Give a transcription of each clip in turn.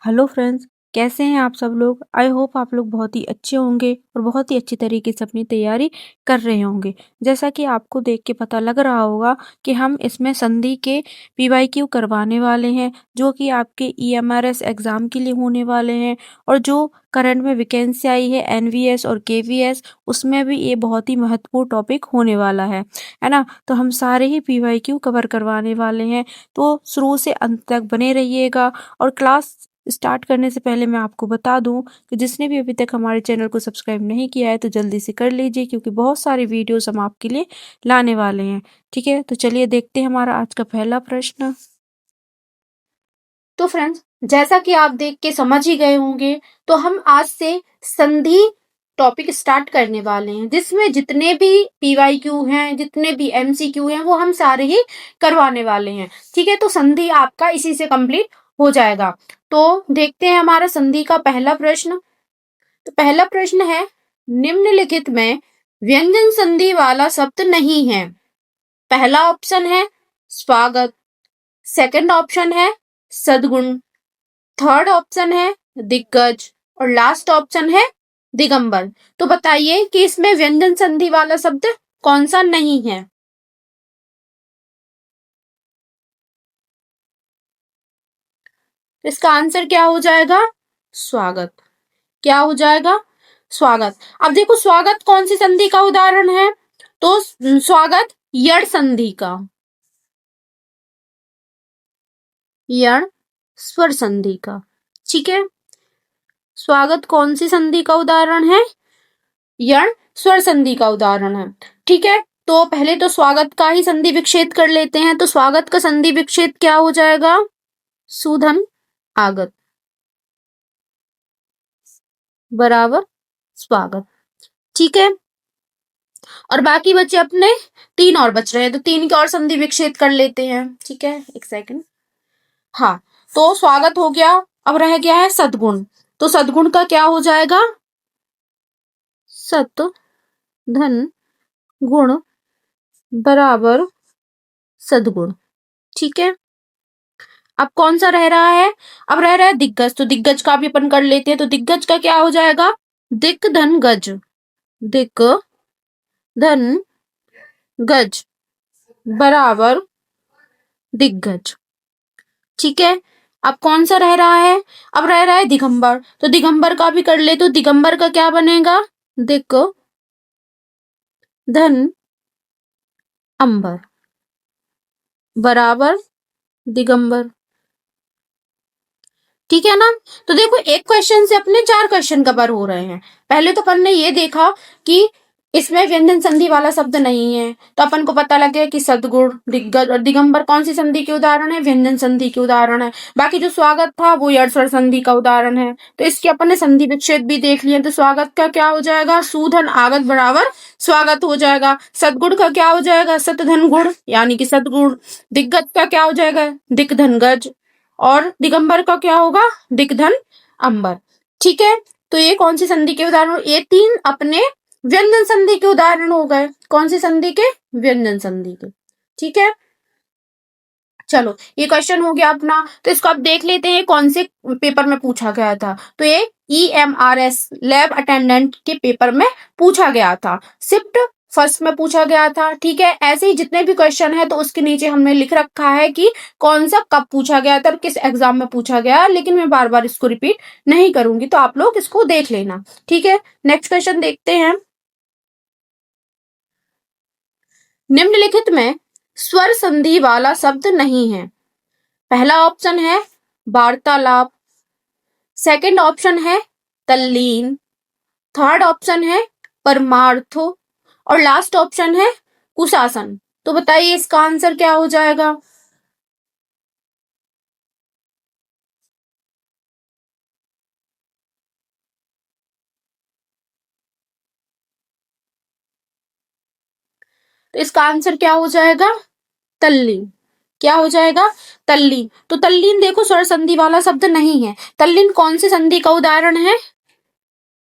Hello friends, कैसे हैं आप सब लोग? आई होप आप लोग बहुत ही अच्छे होंगे और बहुत ही अच्छी तरीके से अपनी तैयारी कर रहे होंगे। जैसा कि आपको देख के पता लग रहा होगा कि हम इसमें संधि के पीवाईक्यू करवाने वाले हैं, जो कि आपके ईएमआरएस एग्ज़ाम के लिए होने वाले हैं और जो करंट में वैकेंसी आई है एनवीएस और केवीएस, उसमें भी ये बहुत ही महत्वपूर्ण टॉपिक होने वाला है ना? तो हम सारे ही पीवाईक्यू कवर करवाने वाले हैं, तो शुरू से अंत तक बने रहिएगा। और क्लास स्टार्ट करने से पहले मैं आपको बता दूं कि जिसने भी अभी तक हमारे चैनल को सब्सक्राइब नहीं किया है तो जल्दी से कर लीजिए, क्योंकि बहुत सारे वीडियोस हम आपके लिए लाने वाले हैं। ठीक है, तो चलिए देखते हैं हमारा आज का पहला प्रश्न। तो फ्रेंड्स, जैसा कि आप देख के समझ ही गए होंगे, तो हम आज से संधि टॉपिक स्टार्ट करने वाले हैं, जिसमें जितने भी पीवाईक्यू हैं, जितने भी एमसीक्यू हैं, वो हम सारे ही करवाने वाले हैं। ठीक है, तो संधि आपका इसी से कंप्लीट हो जाएगा। तो देखते हैं हमारा संधि का पहला प्रश्न। तो पहला प्रश्न है, निम्नलिखित में व्यंजन संधि वाला शब्द नहीं है। पहला ऑप्शन है स्वागत, सेकंड ऑप्शन है सद्गुण, थर्ड ऑप्शन है दिग्गज और लास्ट ऑप्शन है दिगंबर। तो बताइए कि इसमें व्यंजन संधि वाला शब्द कौन सा नहीं है। इसका आंसर क्या हो जाएगा? स्वागत। क्या हो जाएगा? स्वागत। अब देखो, स्वागत कौन सी संधि का उदाहरण है? तो स्वागत यण संधि का, यण स्वर संधि का। ठीक है, स्वागत कौन सी संधि का उदाहरण है? यण स्वर संधि का उदाहरण है। ठीक है, तो पहले तो स्वागत का ही संधि विच्छेद कर लेते हैं। तो स्वागत का संधि विच्छेद क्या हो जाएगा? सुधन आगत बराबर स्वागत। ठीक है, और बाकी बचे अपने तीन और बच रहे हैं, तो तीन के और संधि विच्छेद कर लेते हैं। ठीक है, एक सेकंड। हाँ, तो स्वागत हो गया, अब रह गया है सद्गुण। तो सद्गुण का क्या हो जाएगा? सत धन गुण बराबर सद्गुण। ठीक है, अब कौन सा रह रहा है? अब रह रहा है दिग्गज। तो दिग्गज का भी अपन कर लेते हैं। तो दिग्गज का क्या हो जाएगा? दिक धन गज, दिक धन गज बराबर दिग्गज। ठीक है, अब कौन सा रह रहा है? अब रह रहा है दिगंबर। तो दिगंबर का भी कर ले। तो दिगंबर का क्या बनेगा? दिक धन अंबर बराबर दिगंबर। ठीक है ना? तो देखो, एक क्वेश्चन से अपने 4 क्वेश्चन कवर हो रहे हैं। पहले तो अपन ने ये देखा कि इसमें व्यंजन संधि वाला शब्द नहीं है, तो अपन को पता लग गया कि सद्गुण, दिग्गज और दिगंबर कौन सी संधि के उदाहरण है? व्यंजन संधि के उदाहरण है। बाकी जो स्वागत था वो यण स्वर संधि का उदाहरण है। तो इसके अपन ने संधि विच्छेद भी देख लिए। तो स्वागत का क्या हो जाएगा? सुधन आगत बराबर स्वागत हो जाएगा। सद्गुण का क्या हो जाएगा? सतधन गुण यानी कि सद्गुण। दिग्गज का क्या हो जाएगा? दिक धन गज। और दिगंबर का क्या होगा? दिग्धन अंबर। ठीक है, तो ये कौन सी संधि के उदाहरण? ये तीन अपने व्यंजन संधि के उदाहरण हो गए। कौन सी संधि के? व्यंजन संधि के। ठीक है, चलो ये क्वेश्चन हो गया अपना। तो इसको अब देख लेते हैं कौन से पेपर में पूछा गया था। तो ये ईएमआरएस लैब अटेंडेंट के पेपर में पूछा गया था, शिफ्ट फर्स्ट में पूछा गया था। ठीक है, ऐसे ही जितने भी क्वेश्चन है तो उसके नीचे हमने लिख रखा है कि कौन सा कब पूछा गया था और किस एग्जाम में पूछा गया, लेकिन मैं बार बार इसको रिपीट नहीं करूंगी, तो आप लोग इसको देख लेना। ठीक है, नेक्स्ट क्वेश्चन देखते हैं। निम्नलिखित में स्वर संधि वाला शब्द नहीं है। पहला ऑप्शन है वार्तालाप, सेकंड ऑप्शन है तल्लीन, थर्ड ऑप्शन है परमार्थ और लास्ट ऑप्शन है कुशासन। तो बताइए इसका आंसर क्या हो जाएगा? तो इसका आंसर क्या हो जाएगा? तल्लीन। क्या हो जाएगा? तल्लीन। तो तल्लीन देखो स्वर संधि वाला शब्द नहीं है। तल्लीन कौन सी संधि का उदाहरण है?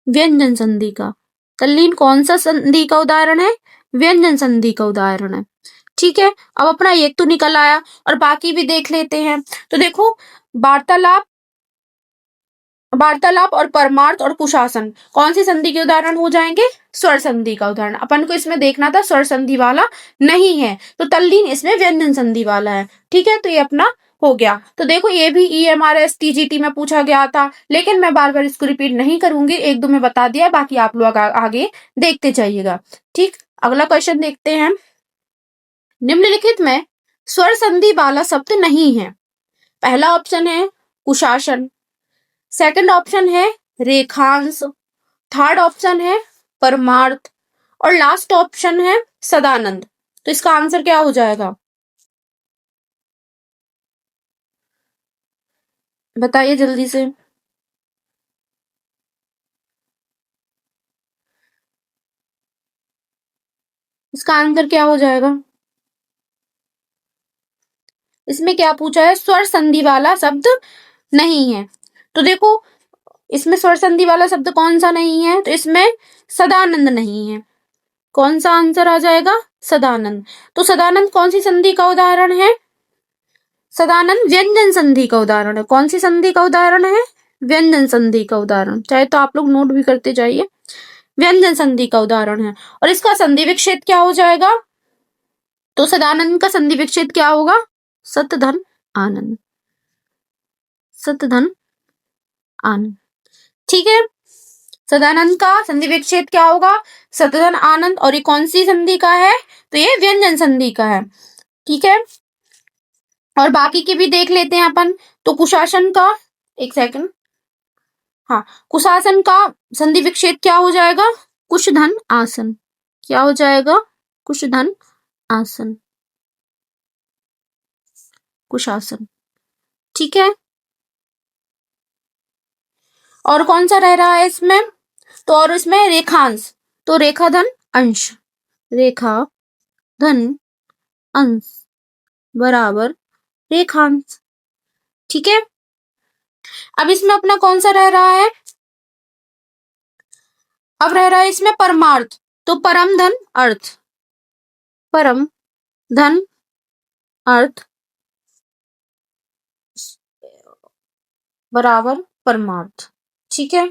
व्यंजन संधि का। तल्लीन कौन सा संधि का उदाहरण है? व्यंजन संधि का उदाहरण है। ठीक है, अब अपना एक तो निकल आया और बाकी भी देख लेते हैं। तो देखो, वार्तालाप वार्तालाप और परमार्थ और कुशासन कौन सी संधि के उदाहरण हो जाएंगे? स्वर संधि का उदाहरण। अपन को इसमें देखना था स्वर संधि वाला नहीं है, तो तल्लीन इसमें व्यंजन संधि वाला है। ठीक है, तो ये अपना हो गया। तो देखो ये भी EMRS TGT में पूछा गया था, लेकिन मैं बार बार इसको रिपीट नहीं करूंगी, एक दो में बता दिया, बाकी आप लोग आगे देखते जाइएगा। ठीक, अगला क्वेश्चन देखते हैं। निम्नलिखित में स्वर संधि वाला शब्द नहीं है। पहला ऑप्शन है कुशासन, सेकंड ऑप्शन है रेखांश, थर्ड ऑप्शन है परमार्थ और लास्ट ऑप्शन है सदानंद। तो इसका आंसर क्या हो जाएगा? बताइए जल्दी से। इसका आंसर क्या हो जाएगा? इसमें क्या पूछा है? स्वर संधि वाला शब्द नहीं है। तो देखो इसमें स्वर संधि वाला शब्द कौन सा नहीं है? तो इसमें सदानंद नहीं है। कौन सा आंसर आ जाएगा? सदानंद। तो सदानंद कौन सी संधि का उदाहरण है? सदानंद व्यंजन संधि का उदाहरण है। कौन सी संधि का उदाहरण है? व्यंजन संधि का उदाहरण। चाहे तो आप लोग नोट भी करते जाइए। व्यंजन संधि का उदाहरण है। और इसका संधि विच्छेद क्या हो जाएगा? तो सदानंद का संधि विच्छेद क्या होगा? सत धन आनंद। सत धन आनंद। ठीक है, सदानंद का संधि विच्छेद क्या होगा? सतधन आनंद। और ये कौन सी संधि का है? तो ये व्यंजन संधि का है। ठीक है, और बाकी के भी देख लेते हैं अपन। तो कुशासन का, एक सेकंड, हाँ, कुशासन का संधि विच्छेद क्या हो जाएगा? कुश धन आसन। क्या हो जाएगा? कुश धन आसन, कुशासन। ठीक है, और कौन सा रह रहा है इसमें? तो और इसमें रेखांश, तो रेखा धन अंश, रेखा धन अंश बराबर रेखांश। ठीक है, अब इसमें अपना कौन सा रह रहा है? अब रह रहा है इसमें परमार्थ। तो परम धन अर्थ, परम धन अर्थ बराबर परमार्थ। ठीक है,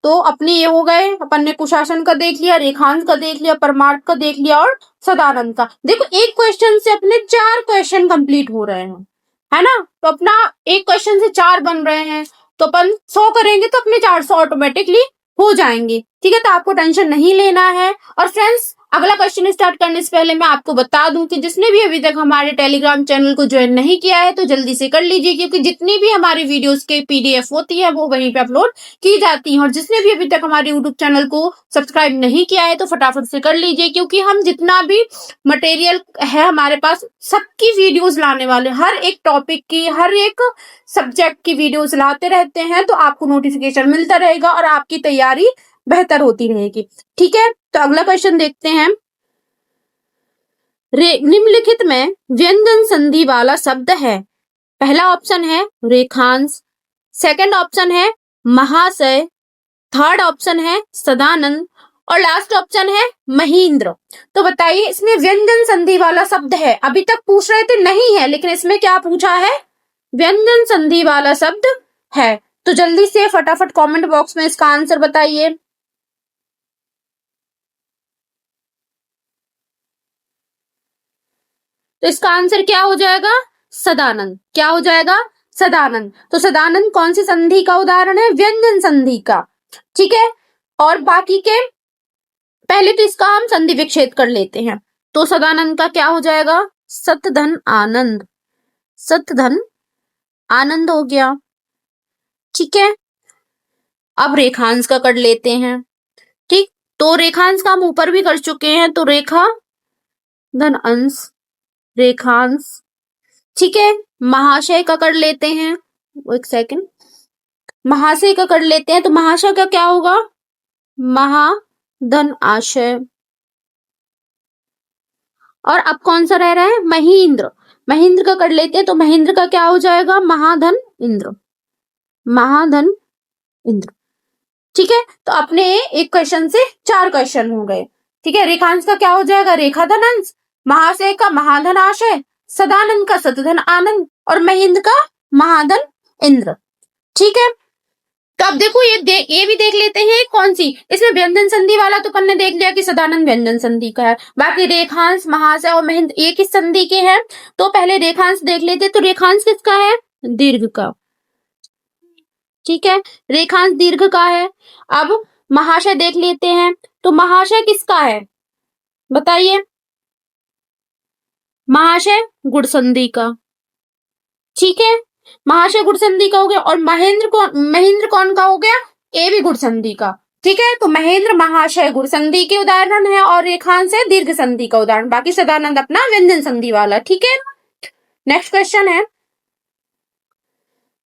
तो अपने ये हो गए, अपन ने कुशासन का देख लिया, रेखांश का देख लिया, परमार्थ का देख लिया और सदानंद का। देखो एक क्वेश्चन से अपने 4 क्वेश्चन कंप्लीट हो रहे हैं, है ना? तो अपना एक क्वेश्चन से 4 बन रहे हैं, तो अपन 100 करेंगे तो अपने 400 ऑटोमेटिकली हो जाएंगे। ठीक है, तो आपको टेंशन नहीं लेना है। और फ्रेंड्स, अगला क्वेश्चन स्टार्ट करने से पहले मैं आपको बता दूं कि जिसने भी अभी तक हमारे टेलीग्राम चैनल को ज्वाइन नहीं किया है तो जल्दी से कर लीजिए, क्योंकि जितनी भी हमारी वीडियोस के PDF होती है वो वहीं पे अपलोड की जाती है। और जिसने भी अभी तक हमारे यूट्यूब चैनल को सब्सक्राइब नहीं किया है तो फटाफट से कर लीजिए, क्योंकि हम जितना भी मटेरियल है हमारे पास सबकी वीडियोस लाने वाले, हर एक टॉपिक की, हर एक सब्जेक्ट की वीडियोस लाते रहते हैं, तो आपको नोटिफिकेशन मिलता रहेगा और आपकी तैयारी बेहतर होती रहेगी। ठीक है, तो अगला क्वेश्चन देखते हैं। निम्नलिखित में व्यंजन संधि वाला शब्द है। पहला ऑप्शन है रेखांश, सेकंड ऑप्शन है महाशय, थर्ड ऑप्शन है सदानंद और लास्ट ऑप्शन है महेंद्र। तो बताइए इसमें व्यंजन संधि वाला शब्द है। अभी तक पूछ रहे थे नहीं है, लेकिन इसमें क्या पूछा है? व्यंजन संधि वाला शब्द है। तो जल्दी से फटाफट कमेंट बॉक्स में इसका आंसर बताइए। तो इसका आंसर क्या हो जाएगा? सदानंद। क्या हो जाएगा? सदानंद। तो सदानंद कौन सी संधि का उदाहरण है? व्यंजन संधि का। ठीक है, और बाकी के पहले तो इसका हम संधि विच्छेद कर लेते हैं। तो सदानंद का क्या हो जाएगा? सत धन आनंद, सत धन आनंद हो गया। ठीक है, अब रेखांश का कर लेते हैं। ठीक, तो रेखांश का हम ऊपर भी कर चुके हैं, तो रेखा धन अंश रेखांश। ठीक है, महाशय का कर लेते हैं। एक सेकंड, महाशय का कर लेते हैं। तो महाशय का क्या होगा? महाधन आशय। और अब कौन सा रह रहा है? महेंद्र। महेंद्र का कर लेते हैं। तो महेंद्र का क्या हो जाएगा? महाधन इंद्र, महाधन इंद्र। ठीक है, तो अपने एक क्वेश्चन से 4 क्वेश्चन हो गए। ठीक है, रेखांश का क्या हो जाएगा? रेखा धन अंश, महाशय का महाधन आशय, सदानंद का सतधन आनंद और महेंद्र का महाधन इंद्र। ठीक है, तो अब देखो ये भी देख लेते हैं कौन सी, इसमें व्यंजन संधि वाला तो अपन ने देख लिया कि सदानंद व्यंजन संधि का है। बाकी रेखांश, महाशय और महेंद्र ये किस संधि के हैं, तो पहले रेखांश देख लेते। तो रेखांश किसका है, दीर्घ का। ठीक है, रेखांश दीर्घ का है। अब महाशय देख लेते हैं, तो महाशय किसका है बताइए, महाशय गुण संधि का। ठीक है, महाशय गुण संधि का हो गया। और महेंद्र कौन का हो गया, ए भी गुण संधि का। ठीक है, तो महेंद्र महाशय गुण संधि के उदाहरण है और रेखांश है दीर्घ संधि का उदाहरण। बाकी सदानंद अपना व्यंजन संधि वाला। ठीक है, नेक्स्ट क्वेश्चन है,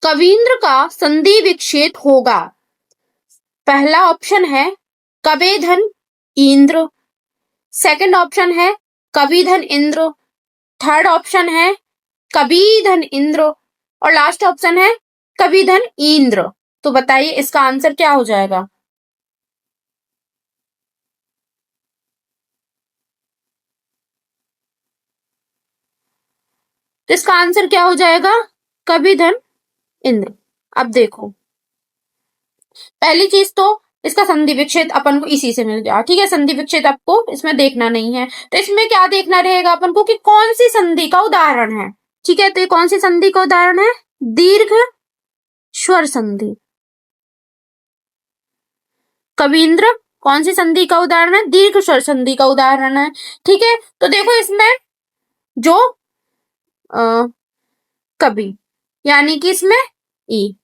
कवींद्र का संधि विच्छेद होगा। पहला ऑप्शन है कवेधन इंद्र, सेकंड ऑप्शन है कविधन इंद्र, थर्ड ऑप्शन है कविधन इंद्र और लास्ट ऑप्शन है कविधन इंद्र। तो बताइए इसका आंसर क्या हो जाएगा। तो इसका आंसर क्या हो जाएगा, कविधन इंद्र। अब देखो, पहली चीज तो इसका संधि विच्छेद अपन को इसी से मिल गया। ठीक है, संधि विच्छेद आपको इसमें देखना नहीं है। तो इसमें क्या देखना रहेगा अपन को कि कौन सी संधि का उदाहरण है। ठीक है, तो ये कौन सी संधि का उदाहरण है, दीर्घ स्वर संधि। कवींद्र कौन सी संधि का उदाहरण है, दीर्घ स्वर संधि का उदाहरण है। ठीक है, तो देखो इसमें जो कवि यानी कि इसमें ई,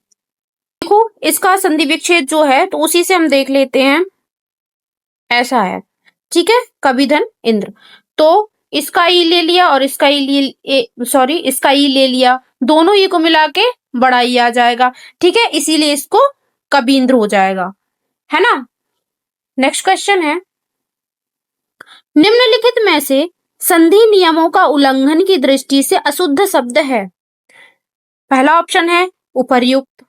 देखो इसका संधि विच्छेद जो है तो उसी से हम देख लेते हैं, ऐसा है। ठीक है, कविधन इंद्र, तो इसका ई ले लिया और इसका इसका ई ले लिया, दोनों ई को मिला के बड़ा ई आ जाएगा। ठीक है, इसीलिए इसको कबींद्र हो जाएगा, है ना। नेक्स्ट क्वेश्चन है, निम्नलिखित में से संधि नियमों का उल्लंघन की दृष्टि से अशुद्ध शब्द है। पहला ऑप्शन है उपर्युक्त,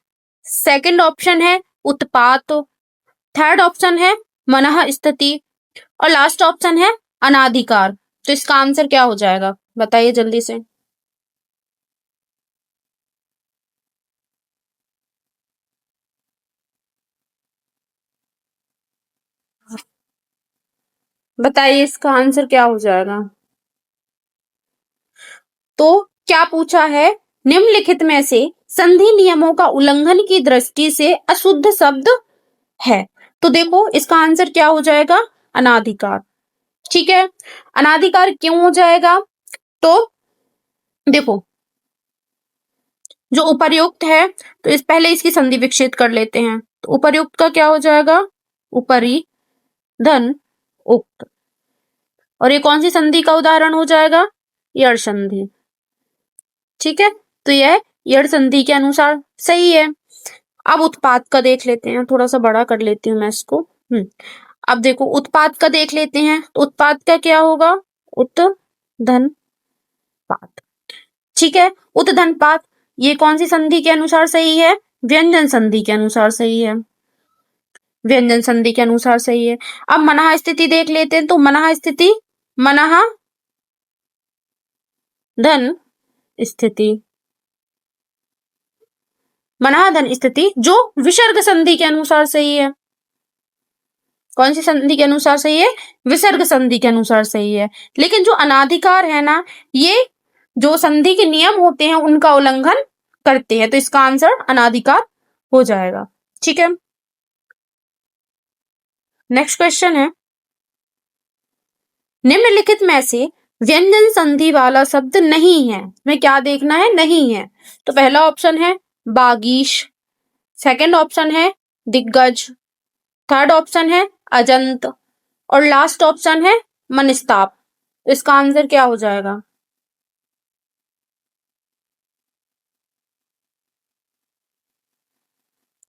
सेकंड ऑप्शन है उत्पात, थर्ड ऑप्शन है मनः स्थिति और लास्ट ऑप्शन है अनाधिकार। तो इसका आंसर क्या हो जाएगा बताइए जल्दी से। बताइए इसका आंसर क्या हो जाएगा। तो क्या पूछा है, निम्नलिखित में से संधि नियमों का उल्लंघन की दृष्टि से अशुद्ध शब्द है। तो देखो इसका आंसर क्या हो जाएगा, अनाधिकार। ठीक है, अनाधिकार क्यों हो जाएगा, तो देखो जो उपर्युक्त है तो इस पहले इसकी संधि विच्छेद कर लेते हैं। तो उपर्युक्त का क्या हो जाएगा, उपरी धन उक्त, और ये कौन सी संधि का उदाहरण हो जाएगा, यड़ संधि। ठीक है, तो यह यड़ संधि के अनुसार सही है। अब उत्पाद का देख लेते हैं, थोड़ा सा बड़ा कर लेती हूँ मैं इसको। अब देखो उत्पाद का देख लेते हैं, तो उत्पाद का क्या होगा, उत धन पात। ठीक है, उत धन पात ये कौन सी संधि के अनुसार सही है, व्यंजन संधि के अनुसार सही है, व्यंजन संधि के अनुसार सही है। अब मनः स्थिति देख लेते हैं, तो मनः स्थिति मनः धन स्थिति, मनः धन स्थिति जो विसर्ग संधि के अनुसार सही है। कौन सी संधि के अनुसार सही है, विसर्ग संधि के अनुसार सही है। लेकिन जो अनाधिकार है ना, ये जो संधि के नियम होते हैं उनका उल्लंघन करते हैं। तो इसका आंसर अनाधिकार हो जाएगा। ठीक है, नेक्स्ट क्वेश्चन है, निम्नलिखित में से व्यंजन संधि वाला शब्द नहीं है, में क्या देखना है, नहीं है। तो पहला ऑप्शन है बागीश, सेकंड ऑप्शन है दिग्गज, थर्ड ऑप्शन है अजंत और लास्ट ऑप्शन है मनस्ताप। इसका आंसर क्या हो जाएगा,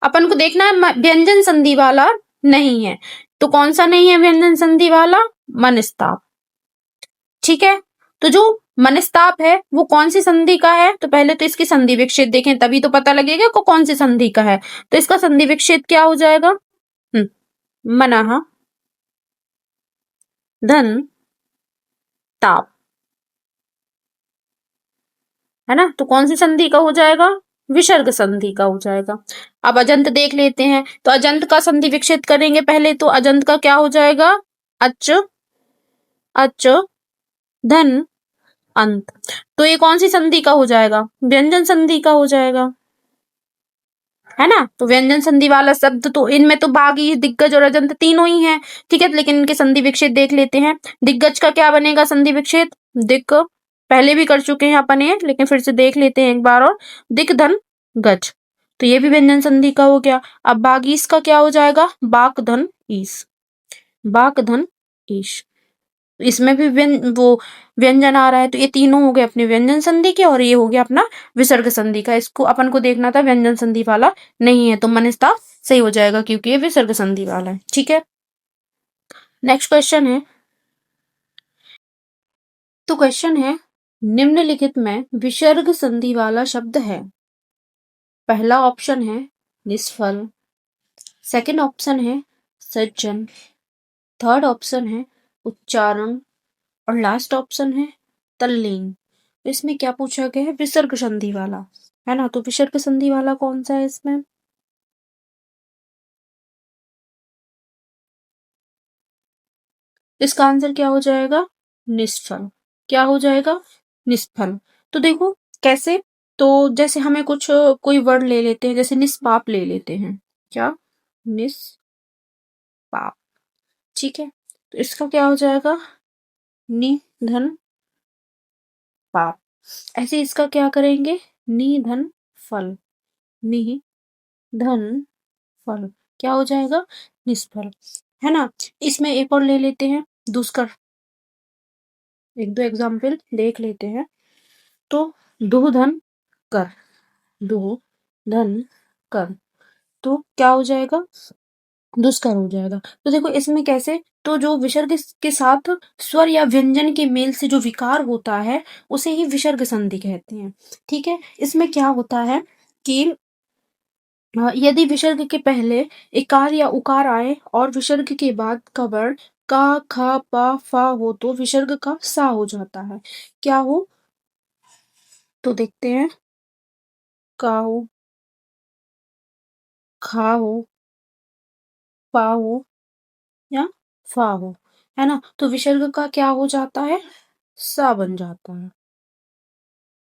अपन को देखना है व्यंजन संधि वाला नहीं है। तो कौन सा नहीं है व्यंजन संधि वाला, मनस्ताप। ठीक है, तो जो मनस्ताप है वो कौन सी संधि का है, तो पहले तो इसकी संधि विच्छेद देखें तभी तो पता लगेगा को कौन सी संधि का है। तो इसका संधि विच्छेद क्या हो जाएगा, मनः धन ताप। है ना, तो कौन सी संधि का हो जाएगा, विसर्ग संधि का हो जाएगा। अब अजंत देख लेते हैं, तो अजंत का संधि विच्छेद करेंगे पहले, तो अजंत का क्या हो जाएगा, अच अच धन अंत। तो ये कौन सी संधि का हो जाएगा, व्यंजन संधि का हो जाएगा, है ना। तो व्यंजन संधि वाला शब्द, तो इनमें तो बागी, दिग्गज और अजंत तीनों ही हैं, ठीक है, लेकिन इनके संधि विच्छेद देख लेते हैं। दिग्गज का क्या बनेगा संधि विच्छेद, दिक, पहले भी कर चुके हैं अपन ये, लेकिन फिर से देख लेते हैं एक बार और, दिक धन गज, तो ये भी व्यंजन संधि का हो गया। अब बागीस का क्या हो जाएगा, बाक धन ईस, बाक धन ईश, इसमें भी वो व्यंजन आ रहा है, तो ये तीनों हो गए अपने व्यंजन संधि के, और ये हो गया अपना विसर्ग संधि का। इसको अपन को देखना था व्यंजन संधि वाला नहीं है, तो मनस्ता सही हो जाएगा क्योंकि ये विसर्ग संधि वाला है, ठीक है। नेक्स्ट क्वेश्चन है, तो क्वेश्चन है, निम्नलिखित में विसर्ग संधि वाला शब्द है। पहला ऑप्शन है निष्फल, सेकंड ऑप्शन है सज्जन, थर्ड ऑप्शन है उच्चारण, और लास्ट ऑप्शन है तल्लीन। इसमें क्या पूछा गया है, विसर्ग संधि वाला, है ना, तो विसर्ग संधि वाला कौन सा है इसमें, इसका आंसर क्या हो जाएगा, निष्फल, क्या हो जाएगा, निष्फल। तो देखो कैसे, तो जैसे हमें कुछ कोई वर्ड ले लेते हैं, जैसे निष्पाप ले लेते हैं, क्या, निष्पाप, ठीक है, तो इसका क्या हो जाएगा, निधन पाप। ऐसे इसका क्या करेंगे, निधन फल, निधन फल, क्या हो जाएगा, निष्फल, है ना। इसमें एक और ले लेते हैं दुष्कर, एक दो एग्जाम्पल देख लेते हैं। तो दुह धन कर, दुह धन कर, तो क्या हो जाएगा, दुष्कर हो जाएगा। तो देखो इसमें कैसे, तो जो विसर्ग के साथ स्वर या व्यंजन के मेल से जो विकार होता है उसे ही विसर्ग संधि कहते हैं, ठीक है। इसमें क्या होता है कि यदि विसर्ग के पहले इकार या उकार आए और विसर्ग के बाद का वर्ण का, ख, प, फ हो तो विसर्ग का सा हो जाता है। क्या हो, तो देखते हैं, का हो, खा हो, पा हो, या फा हो, है ना, तो विसर्ग का क्या हो जाता है, सा बन जाता है,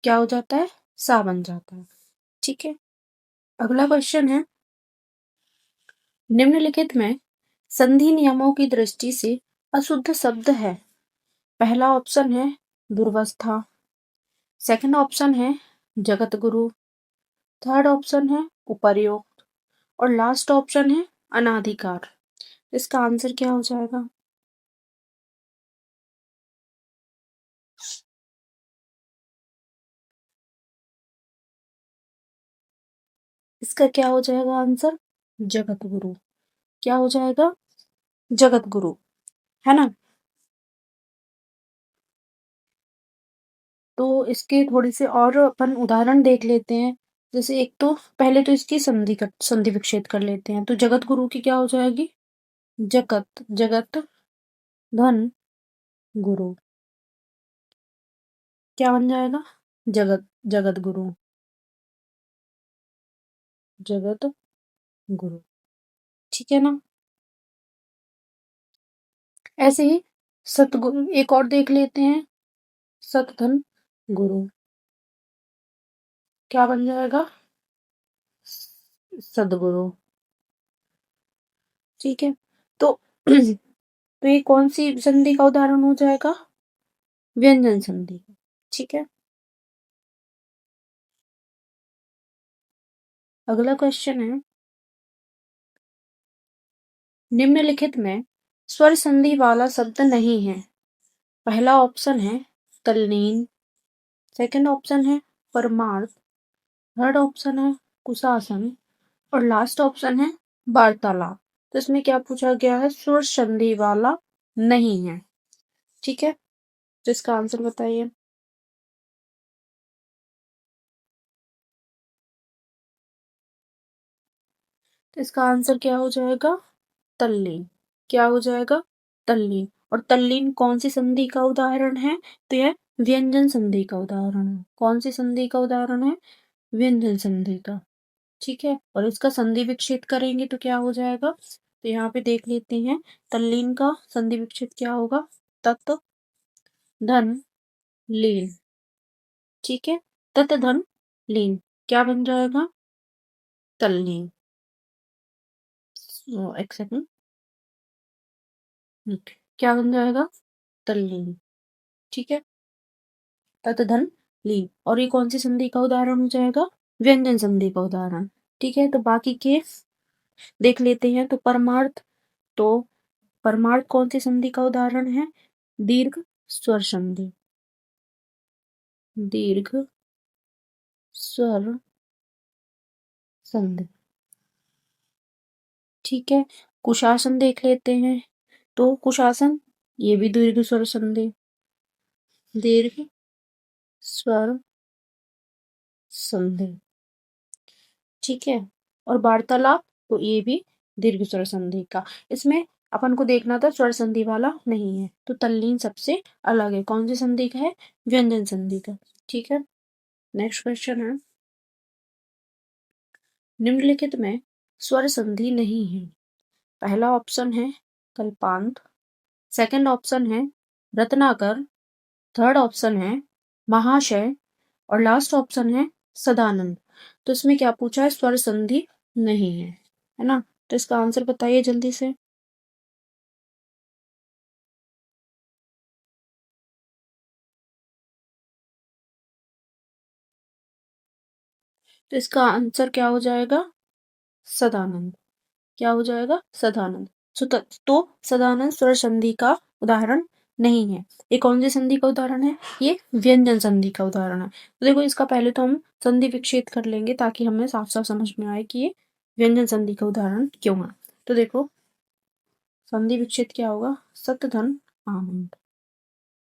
क्या हो जाता है, सा बन जाता है, ठीक है। अगला क्वेश्चन है, निम्नलिखित में संधि नियमों की दृष्टि से अशुद्ध शब्द है। पहला ऑप्शन है दुर्वस्था, सेकंड ऑप्शन है जगत गुरु, थर्ड ऑप्शन है उपर्युक्त, और लास्ट ऑप्शन है अनाधिकार। इसका आंसर क्या हो जाएगा, इसका क्या हो जाएगा आंसर, जगत गुरु, क्या हो जाएगा, जगत गुरु, है ना। तो इसके थोड़े से और अपन उदाहरण देख लेते हैं। जैसे एक तो पहले तो इसकी संधि विच्छेद कर लेते हैं, तो जगत गुरु की क्या हो जाएगी, जगत, जगत धन गुरु, क्या बन जाएगा, जगत, जगत गुरु, जगत गुरु, ठीक है ना। ऐसे ही सतगुरु एक और देख लेते हैं, सतधन गुरु, क्या बन जाएगा, सदगुरु, ठीक है। तो तो ये कौन सी संधि का उदाहरण हो जाएगा, व्यंजन संधि, ठीक है। अगला क्वेश्चन है, निम्नलिखित में स्वर संधि वाला शब्द नहीं है। पहला ऑप्शन है तल्लीन, सेकंड ऑप्शन है परमार्थ, थर्ड ऑप्शन है कुशासन, और लास्ट ऑप्शन है वार्तालाप। तो इसमें क्या पूछा गया है, स्वर संधि वाला नहीं है, ठीक है, तो इसका आंसर बताइए। तो इसका आंसर क्या हो जाएगा, तल्लीन, क्या हो जाएगा, तल्लीन। और तल्लीन कौन सी संधि का उदाहरण है, तो यह व्यंजन संधि का उदाहरण है। कौन सी संधि का उदाहरण है? व्यंजन संधि का। ठीक है, और इसका संधि विच्छेद करेंगे तो क्या हो जाएगा? तो यहाँ पे देख लेते हैं, तल्लीन का संधि विच्छेद क्या होगा? तत् धन लीन। ठीक है, तत् धन लीन क्या बन जाएगा? तल्लीन। एक सेकंड, क्या बन जाएगा? तल्लीन। ठीक है, तत् धन लीन। और ये कौन सी संधि का उदाहरण हो जाएगा? व्यंजन संधि का उदाहरण। ठीक है, तो बाकी के देख लेते हैं। तो परमार्थ कौन सी संधि का उदाहरण है? दीर्घ स्वर संधि। दीर्घ स्वर संधि। ठीक है, कुशासन देख लेते हैं। तो कुशासन ये भी दीर्घ स्वर संधि। दीर्घ स्वर संधि। ठीक है, और वार्तालाप तो ये भी दीर्घ स्वर संधि का। इसमें अपन को देखना था स्वर संधि वाला नहीं है, तो तल्लीन सबसे अलग है। कौन सी संधि का है? व्यंजन संधि का। ठीक है, नेक्स्ट क्वेश्चन है, निम्नलिखित में स्वर संधि नहीं है। पहला ऑप्शन है कल्पांत, सेकंड ऑप्शन है रत्नाकर, थर्ड ऑप्शन है महाशय, और लास्ट ऑप्शन है सदानंद। तो इसमें क्या पूछा है? स्वर संधि नहीं है ना? तो इसका आंसर बताइए जल्दी से। तो इसका आंसर क्या हो जाएगा? सदानंद। क्या हो जाएगा? सदानंद। तो सदानंद स्वर संधि का उदाहरण नहीं है। ये कौन सी संधि का उदाहरण है? ये व्यंजन संधि का उदाहरण है। तो देखो, इसका पहले तो हम संधि विच्छेद कर लेंगे ताकि हमें साफ साफ समझ में आए कि ये व्यंजन संधि का उदाहरण क्यों है। तो देखो, संधि विच्छेद क्या होगा? सतधन आनंद।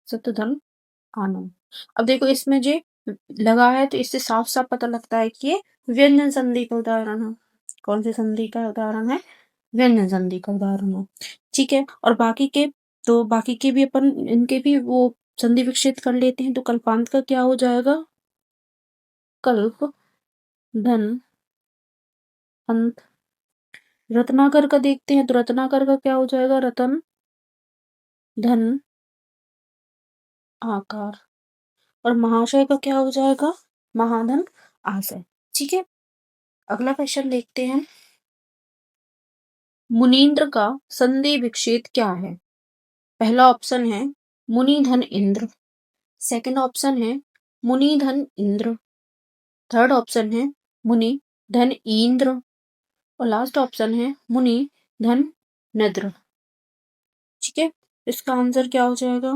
सतधन आनंद। अब देखो, इसमें जो लगा है तो इससे साफ साफ पता लगता है कि ये व्यंजन संधि का उदाहरण है। कौन सी संधि का उदाहरण है? व्यंजन संधि का उदाहरण है। ठीक है, और बाकी के भी अपन इनके भी वो संधि विच्छेद कर लेते हैं। तो कल्पांत का क्या हो जाएगा? कल्प धन अंत। रत्नाकर का देखते हैं, तो रत्नाकर का क्या हो जाएगा? रतन धन आकार। और महाशय का क्या हो जाएगा? महाधन आशय। ठीक है, अगला क्वेश्चन देखते हैं, मुनीन्द्र का संधि विच्छेद क्या है? पहला ऑप्शन है मुनिधन इंद्र, सेकंड ऑप्शन है मुनिधन इंद्र, थर्ड ऑप्शन है मुनि धन इंद्र, और लास्ट ऑप्शन है मुनि धन नद्र। ठीक है, इसका आंसर क्या हो जाएगा?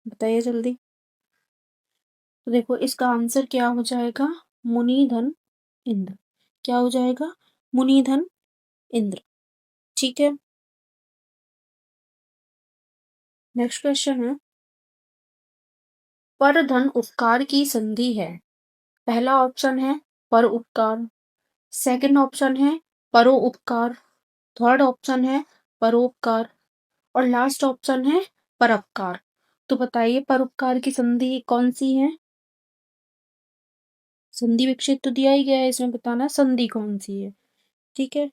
बताइए जल्दी। तो देखो, इसका आंसर क्या हो जाएगा? मुनिधन इंद्र। क्या हो जाएगा? मुनिधन इंद्र। ठीक है, नेक्स्ट क्वेश्चन है, पर धन उपकार की संधि है। पहला ऑप्शन है पर उपकार, सेकंड ऑप्शन है परो उपकार, थर्ड ऑप्शन है परोपकार, और लास्ट ऑप्शन है परोपकार। तो बताइए, परोपकार की संधि कौन सी है? संधि विच्छेद तो दिया ही गया है, इसमें बताना संधि कौन सी है। ठीक है,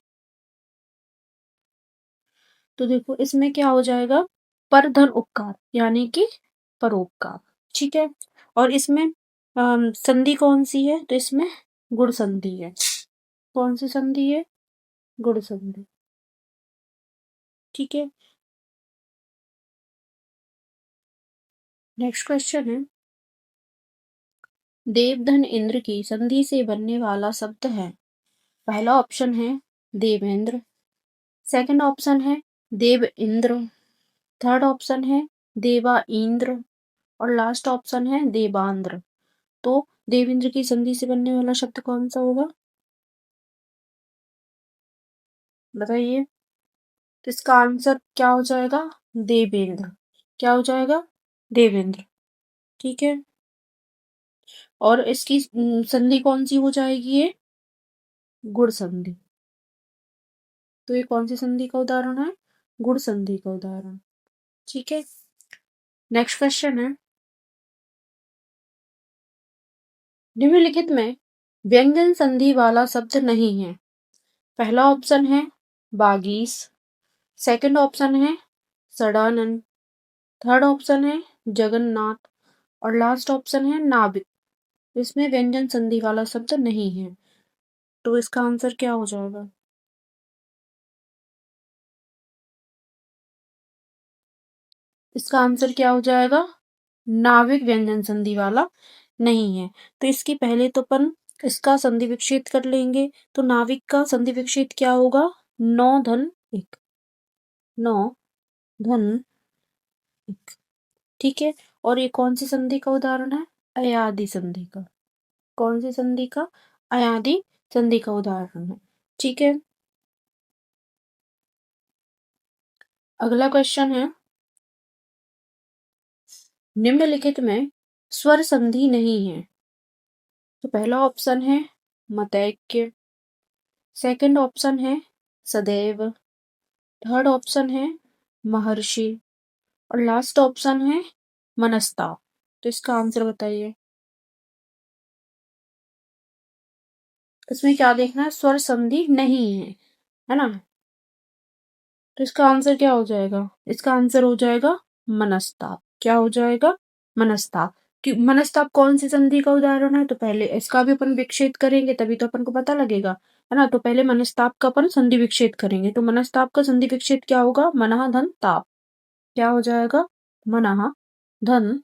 तो देखो, इसमें क्या हो जाएगा? पर धन उपकार यानी कि परोपकार। ठीक है, और इसमें संधि कौन सी है? तो इसमें गुण संधि है। कौन सी संधि है? गुण संधि। ठीक है, नेक्स्ट क्वेश्चन है, देवधन इंद्र की संधि से बनने वाला शब्द है। पहला ऑप्शन है देवेंद्र, सेकंड ऑप्शन है देव इंद्र, थर्ड ऑप्शन है देवा इंद्र, और लास्ट ऑप्शन है देवांद्र। तो देवेंद्र की संधि से बनने वाला शब्द कौन सा होगा? बताइए। तो इसका आंसर क्या हो जाएगा? देवेंद्र। क्या हो जाएगा? देवेंद्र। ठीक है, और इसकी संधि कौन सी हो जाएगी? ये गुण संधि। तो ये कौन सी संधि का उदाहरण है? गुण संधि का उदाहरण। ठीक है, नेक्स्ट क्वेश्चन है, निम्नलिखित में व्यंजन संधि वाला शब्द नहीं है। पहला ऑप्शन है बागीस, सेकंड ऑप्शन है सड़ानन, थर्ड ऑप्शन है जगन्नाथ और लास्ट ऑप्शन है नाविक। इसमें व्यंजन संधि वाला शब्द नहीं है, तो इसका आंसर क्या हो जाएगा? इसका आंसर क्या हो जाएगा? नाविक व्यंजन संधि वाला नहीं है। तो इसकी पहले तो अपन इसका संधि विच्छेद कर लेंगे। तो नाविक का संधि विच्छेद क्या होगा? नौ धन एक, नौ धन एक, ठीक है। और ये कौन सी संधि का उदाहरण है? अयादि संधि का। कौन सी संधि का? अयादि संधि का उदाहरण है, ठीक है। अगला क्वेश्चन है, निम्नलिखित में स्वर संधि नहीं है। तो पहला ऑप्शन है मतैक्य, सेकंड ऑप्शन है सदैव, थर्ड ऑप्शन है महर्षि और लास्ट ऑप्शन है मनस्ताव। तो इसका आंसर बताइए। इसमें क्या देखना है? स्वर संधि नहीं है ना। तो इसका आंसर क्या हो जाएगा? इसका आंसर हो जाएगा मनस्ताप। क्या हो जाएगा? मनस्ताप। कि मनस्ताप कौन सी संधि का उदाहरण है? तो पहले इसका भी अपन विच्छेद करेंगे तभी तो अपन को पता लगेगा, है ना। तो पहले मनस्ताप का अपन संधि विच्छेद करेंगे। तो मनस्ताप का संधि विच्छेद क्या होगा? मनः धन ताप। क्या हो जाएगा? मनः धन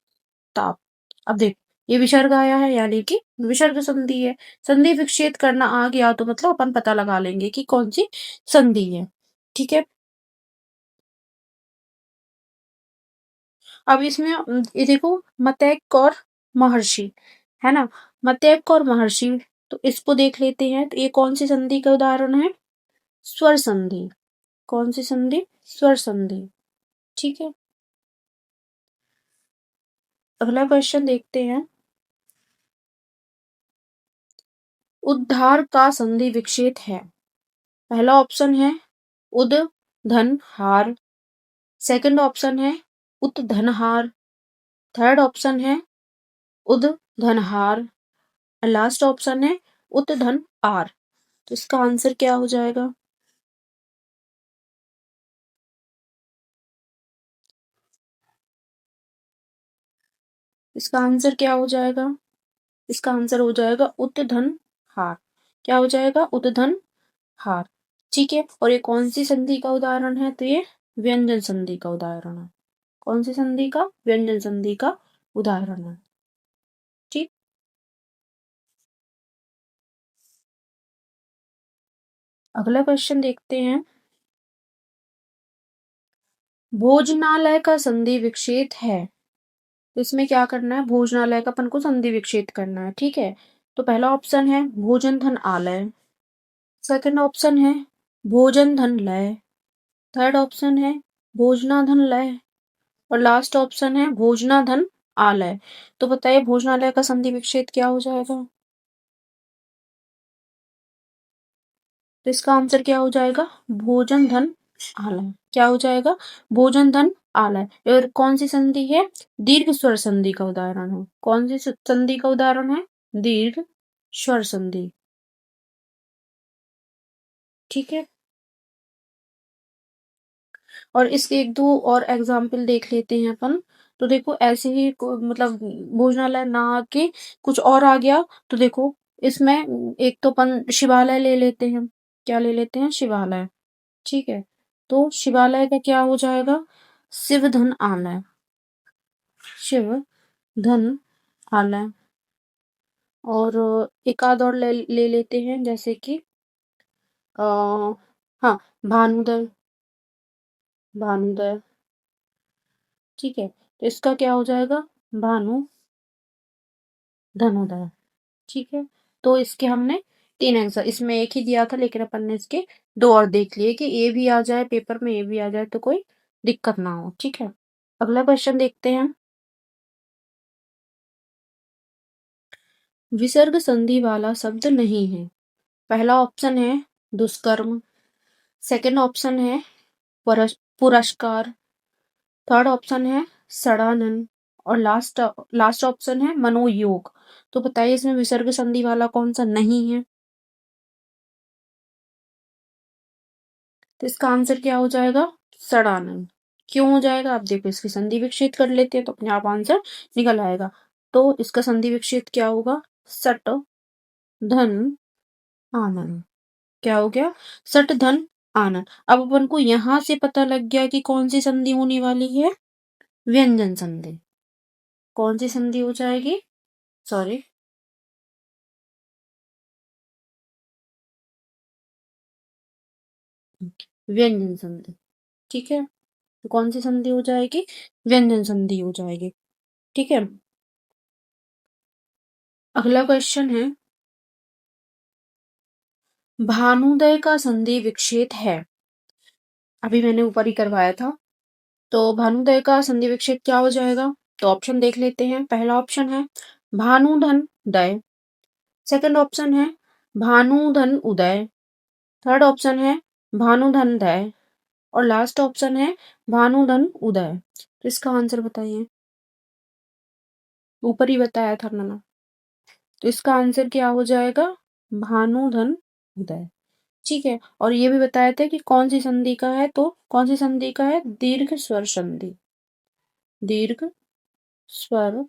ताप। अब देख, ये विसर्ग आया है यानी कि विसर्ग संधि है। संधि विच्छेद करना आ गया तो मतलब अपन पता लगा लेंगे कि कौन सी संधि है, ठीक है। अब इसमें ये देखो, मतैक और महर्षि, है ना। मतैक और महर्षि, तो इसको देख लेते हैं। तो ये कौन सी संधि का उदाहरण है? स्वर संधि। कौन सी संधि? स्वर संधि, ठीक है। अगला क्वेश्चन देखते हैं, उद्धार का संधि विच्छेद है। पहला ऑप्शन है उद धन हार, सेकंड ऑप्शन है उत धनहार, थर्ड ऑप्शन है उद धनहार, लास्ट ऑप्शन है उत धन आर। तो इसका आंसर क्या हो जाएगा? इसका आंसर क्या हो जाएगा? इसका आंसर हो जाएगा उत धन हार। क्या हो जाएगा? उत धन हार, ठीक है। और ये कौन सी संधि का उदाहरण है? तो ये व्यंजन संधि का उदाहरण है। कौन सी संधि का? व्यंजन संधि का उदाहरण है, ठीक। अगला क्वेश्चन देखते हैं, भोजनालय का संधि विच्छेद है। तो इसमें क्या करना है? भोजनालय का अपन को संधि विच्छेद करना है, ठीक है। तो पहला ऑप्शन है भोजन धन आलय, सेकंड ऑप्शन है भोजन धन लय, थर्ड ऑप्शन है भोजनाधन लय और लास्ट ऑप्शन है भोजनाधन आलय। तो बताइए भोजनालय का संधि विच्छेद क्या हो जाएगा? तो इसका आंसर क्या हो जाएगा? भोजन धन आलय। क्या हो जाएगा? भोजन धन आलय। और कौन सी संधि है? दीर्घ स्वर संधि का उदाहरण है। कौन सी संधि का उदाहरण है? दीर्घ स्वर संधि, ठीक है। और इसके एक दो और एग्जाम्पल देख लेते हैं अपन। तो देखो ऐसे ही मतलब भोजनालय ना आके कुछ और आ गया तो देखो, इसमें एक तो अपन शिवालय ले लेते हैं। क्या ले लेते हैं? शिवालय, ठीक है। तो शिवालय का क्या हो जाएगा? शिव धन आलय। शिव धन आलय। और एक आध और ले लेते हैं, जैसे कि आ, हाँ, भानुदय। भानुदय, ठीक है। तो इसका क्या हो जाएगा? भानु धनोदय, ठीक है। तो इसके हमने तीन आंसर, इसमें एक ही दिया था लेकिन अपन ने इसके दो और देख लिए कि ये भी आ जाए पेपर में, ये भी आ जाए तो कोई दिक्कत ना हो, ठीक है। अगला क्वेश्चन देखते हैं, विसर्ग संधि वाला शब्द नहीं है। पहला ऑप्शन है दुष्कर्म, सेकंड ऑप्शन है पुरस्कार, थर्ड ऑप्शन है सड़ानन, और लास्ट ऑप्शन है मनोयोग। तो बताइए इसमें विसर्ग संधि वाला कौन सा नहीं है? तो इसका आंसर क्या हो जाएगा? सड़ानन। क्यों हो जाएगा? आप देखो इसकी संधि विच्छेद कर लेते हैं तो अपने आप आंसर निकल आएगा। तो इसका संधि विच्छेद क्या होगा? सट धन आनन। क्या हो गया? सट धन आनन। अब अपन को यहां से पता लग गया कि कौन सी संधि होने वाली है? व्यंजन संधि। कौन सी संधि हो जाएगी? सॉरी, व्यंजन संधि। ठीक है, तो कौन सी संधि हो जाएगी? व्यंजन संधि हो जाएगी। ठीक है, अगला क्वेश्चन है, भानुदय का संधि विच्छेद है। अभी मैंने ऊपर ही करवाया था। तो भानुदय का संधि विच्छेद क्या हो जाएगा? तो ऑप्शन देख लेते हैं। पहला ऑप्शन है भानुधन दय, सेकंड ऑप्शन है भानुधन उदय, थर्ड ऑप्शन है भानुधन दय, और लास्ट ऑप्शन है भानुधन उदय। तो इसका आंसर बताइए। ऊपर ही बताया था मैंने। तो इसका आंसर क्या हो जाएगा? भानुधन उदय। ठीक है, और ये भी बताया था कि कौन सी संधि का है, तो कौन सी संधि का है? दीर्घ स्वर संधि। दीर्घ स्वर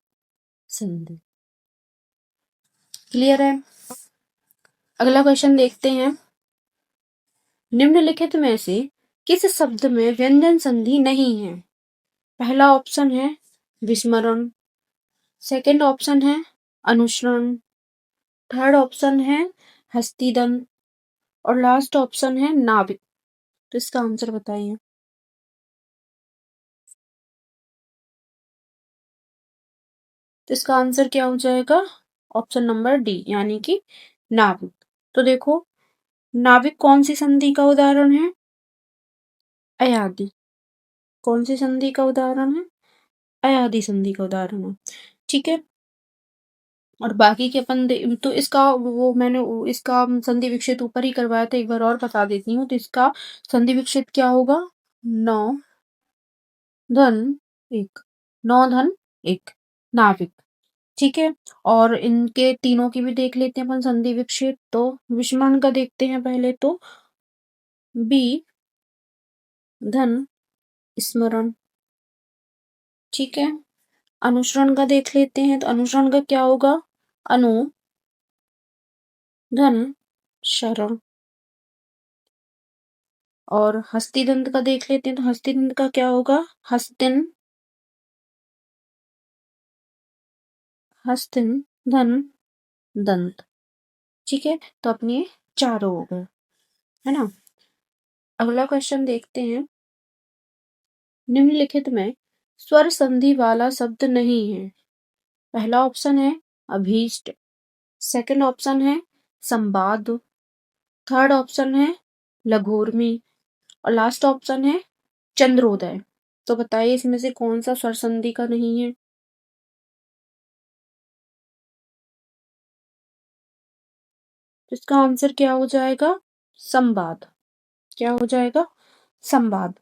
संधि। क्लियर है? अगला क्वेश्चन देखते हैं, निम्नलिखित में से किस शब्द में व्यंजन संधि नहीं है? पहला ऑप्शन है विस्मरण, सेकंड ऑप्शन है अनुसरण, थर्ड ऑप्शन है हस्तिदंत, और लास्ट ऑप्शन है नाभिक। तो इसका आंसर बताइए। तो इसका आंसर क्या हो जाएगा? ऑप्शन नंबर डी, यानी कि नाभिक। तो देखो, नाभिक कौन सी संधि का उदाहरण है? अयादि। कौन सी संधि का उदाहरण है? अयादि संधि का उदाहरण है। ठीक है, और बाकी के अपन तो इसका वो मैंने इसका संधि विच्छेद ऊपर ही करवाया था, एक बार और बता देती हूँ। तो इसका संधि विच्छेद क्या होगा? नौ धन एक, नौ धन एक, नाभिक। ठीक है, और इनके तीनों की भी देख लेते हैं अपन संधि विच्छेद। तो विषमण का देखते हैं पहले। तो बी धन स्मरण। ठीक है, अनुसरण का देख लेते हैं। तो अनुसरण का क्या होगा? अनु धन शरण। और हस्तिदंत का देख लेते हैं। तो हस्तिदंत का क्या होगा? हस्तिन हस्तिन धन दंत। ठीक है, तो अपने चारों हो गए, है ना। अगला क्वेश्चन देखते हैं, निम्नलिखित में स्वर संधि वाला शब्द नहीं है। पहला ऑप्शन है अभीष्ट, सेकंड ऑप्शन है संवाद, थर्ड ऑप्शन है लघोर्मी, और लास्ट ऑप्शन है चंद्रोदय। तो बताइए इसमें से कौन सा स्वर संधि का नहीं है? तो इसका आंसर क्या हो जाएगा? संवाद। क्या हो जाएगा? संवाद।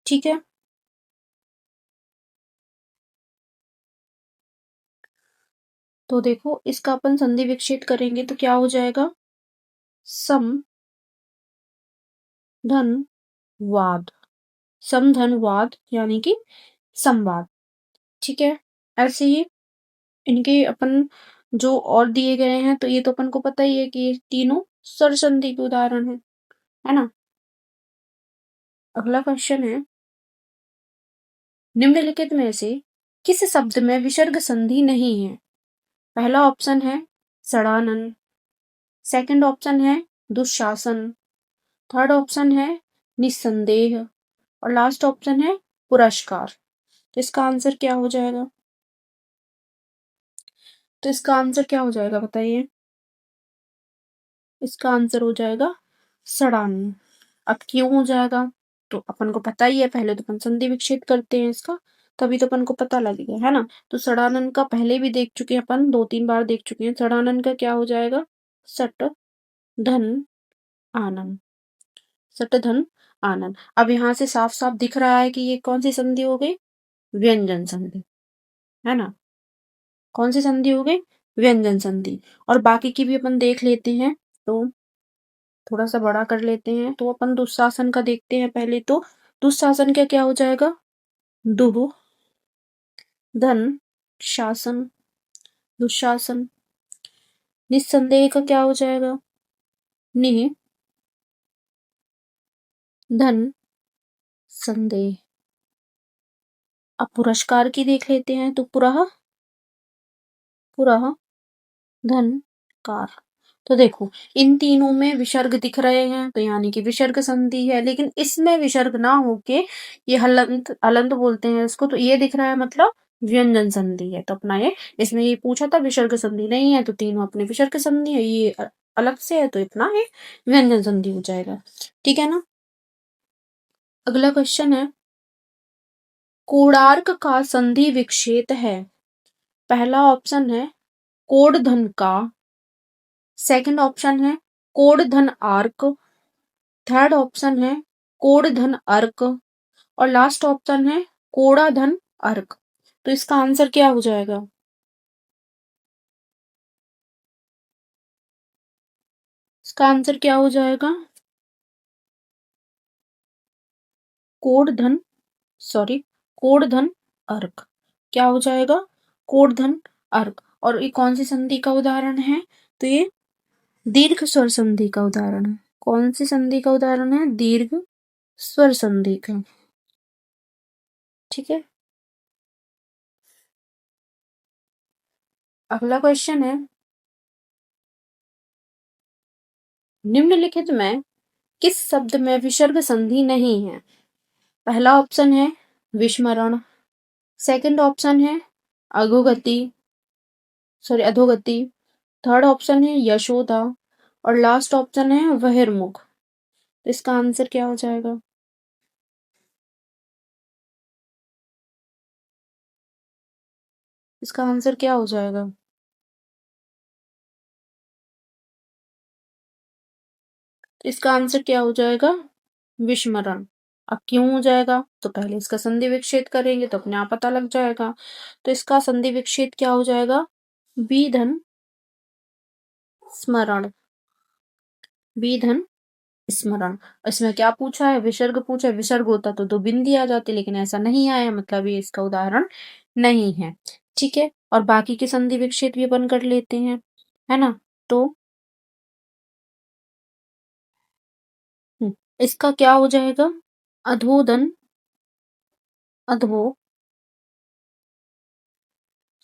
ठीक है, तो देखो इसका अपन संधि विच्छेद करेंगे तो क्या हो जाएगा? सम धन वाद। सम धन वाद, यानी कि संवाद। ठीक है, ऐसे ही इनके अपन जो और दिए गए हैं, तो ये तो अपन को पता ही है कि ये तीनों स्वर संधि के उदाहरण है ना। अगला क्वेश्चन है, निम्नलिखित में से किस शब्द में विसर्ग संधि नहीं है? पहला ऑप्शन है सड़ानन, सेकंड ऑप्शन है दुशासन, थर्ड ऑप्शन है निस्संदेह, और लास्ट ऑप्शन है पुरस्कार। तो इसका आंसर क्या हो जाएगा? तो इसका आंसर क्या हो जाएगा बताइए। इसका आंसर हो जाएगा सड़ानन। अब क्यों हो जाएगा? तो अपन को पता ही है। पहले तो अपन संधि विच्छेद करते हैं इसका, तभी तो अपन को पता लगेगा, है ना। तो सड़ानन का पहले भी देख चुके हैं अपन, 2-3 बार देख चुके हैं। सड़ानन का क्या हो जाएगा? सट धन आनन। सट धन आनन। अब यहाँ से साफ साफ दिख रहा है कि ये कौन सी संधि हो गई? व्यंजन संधि, है ना। कौन सी संधि हो गई? व्यंजन संधि। और बाकी की भी अपन देख लेते हैं, तो थोड़ा सा बड़ा कर लेते हैं। तो अपन दुःशासन का देखते हैं पहले। तो दुःशासन का क्या हो जाएगा? दुह धन शासन, दुशासन। निस्संदेह का क्या हो जाएगा? निह धन संदेह। अब पुरस्कार की देख लेते हैं। तो पुरः पुरः धन कार। तो देखो, इन तीनों में विसर्ग दिख रहे हैं, तो यानी कि विसर्ग संधि है। लेकिन इसमें विसर्ग ना होके ये हलंत हलंत बोलते हैं इसको, तो ये दिख रहा है, मतलब व्यंजन संधि है। तो अपना ये, इसमें ये पूछा था विसर्ग संधि नहीं है, तो तीनों अपने विसर्ग संधि है। ये अलग से है, तो इतना ये व्यंजन संधि हो जाएगा। ठीक है ना। अगला क्वेश्चन है, कोणार्क का संधि विच्छेद है। पहला ऑप्शन है कोण धन का, सेकंड ऑप्शन है कोण धन आर्क, थर्ड ऑप्शन है कोण धन अर्क, और लास्ट ऑप्शन है कोड़ा धन अर्क। तो इसका आंसर क्या हो जाएगा? इसका आंसर क्या हो जाएगा? कोड धन, सॉरी, कोड धन अर्क। क्या हो जाएगा? कोड धन अर्क। और ये कौन सी संधि का उदाहरण है? तो ये दीर्घ स्वर संधि का उदाहरण है। कौन सी संधि का उदाहरण है? दीर्घ स्वर संधि का। ठीक है। अगला क्वेश्चन है, निम्नलिखित में किस शब्द में विसर्ग संधि नहीं है? पहला ऑप्शन है विस्मरण, सेकंड ऑप्शन है अधोगति, सॉरी अधोगति, थर्ड ऑप्शन है यशोदा, और लास्ट ऑप्शन है बहिर्मुख। तो इसका आंसर क्या हो जाएगा? इसका आंसर क्या हो जाएगा? इसका आंसर क्या हो जाएगा? विस्मरण। अब क्यों हो जाएगा? तो पहले इसका संधि विच्छेद करेंगे तो अपने आप पता लग जाएगा। तो इसका संधि विच्छेद क्या हो जाएगा? विधन स्मरण, विधन स्मरण। इसमें क्या पूछा है? विसर्ग पूछा है। विसर्ग होता तो दो बिंदी आ जाती, लेकिन ऐसा नहीं आया, मतलब ये इसका उदाहरण नहीं है। ठीक है। और बाकी के संधि विच्छेद भी अपन कर लेते हैं, है ना। तो इसका क्या हो जाएगा? अधोदन, अधो,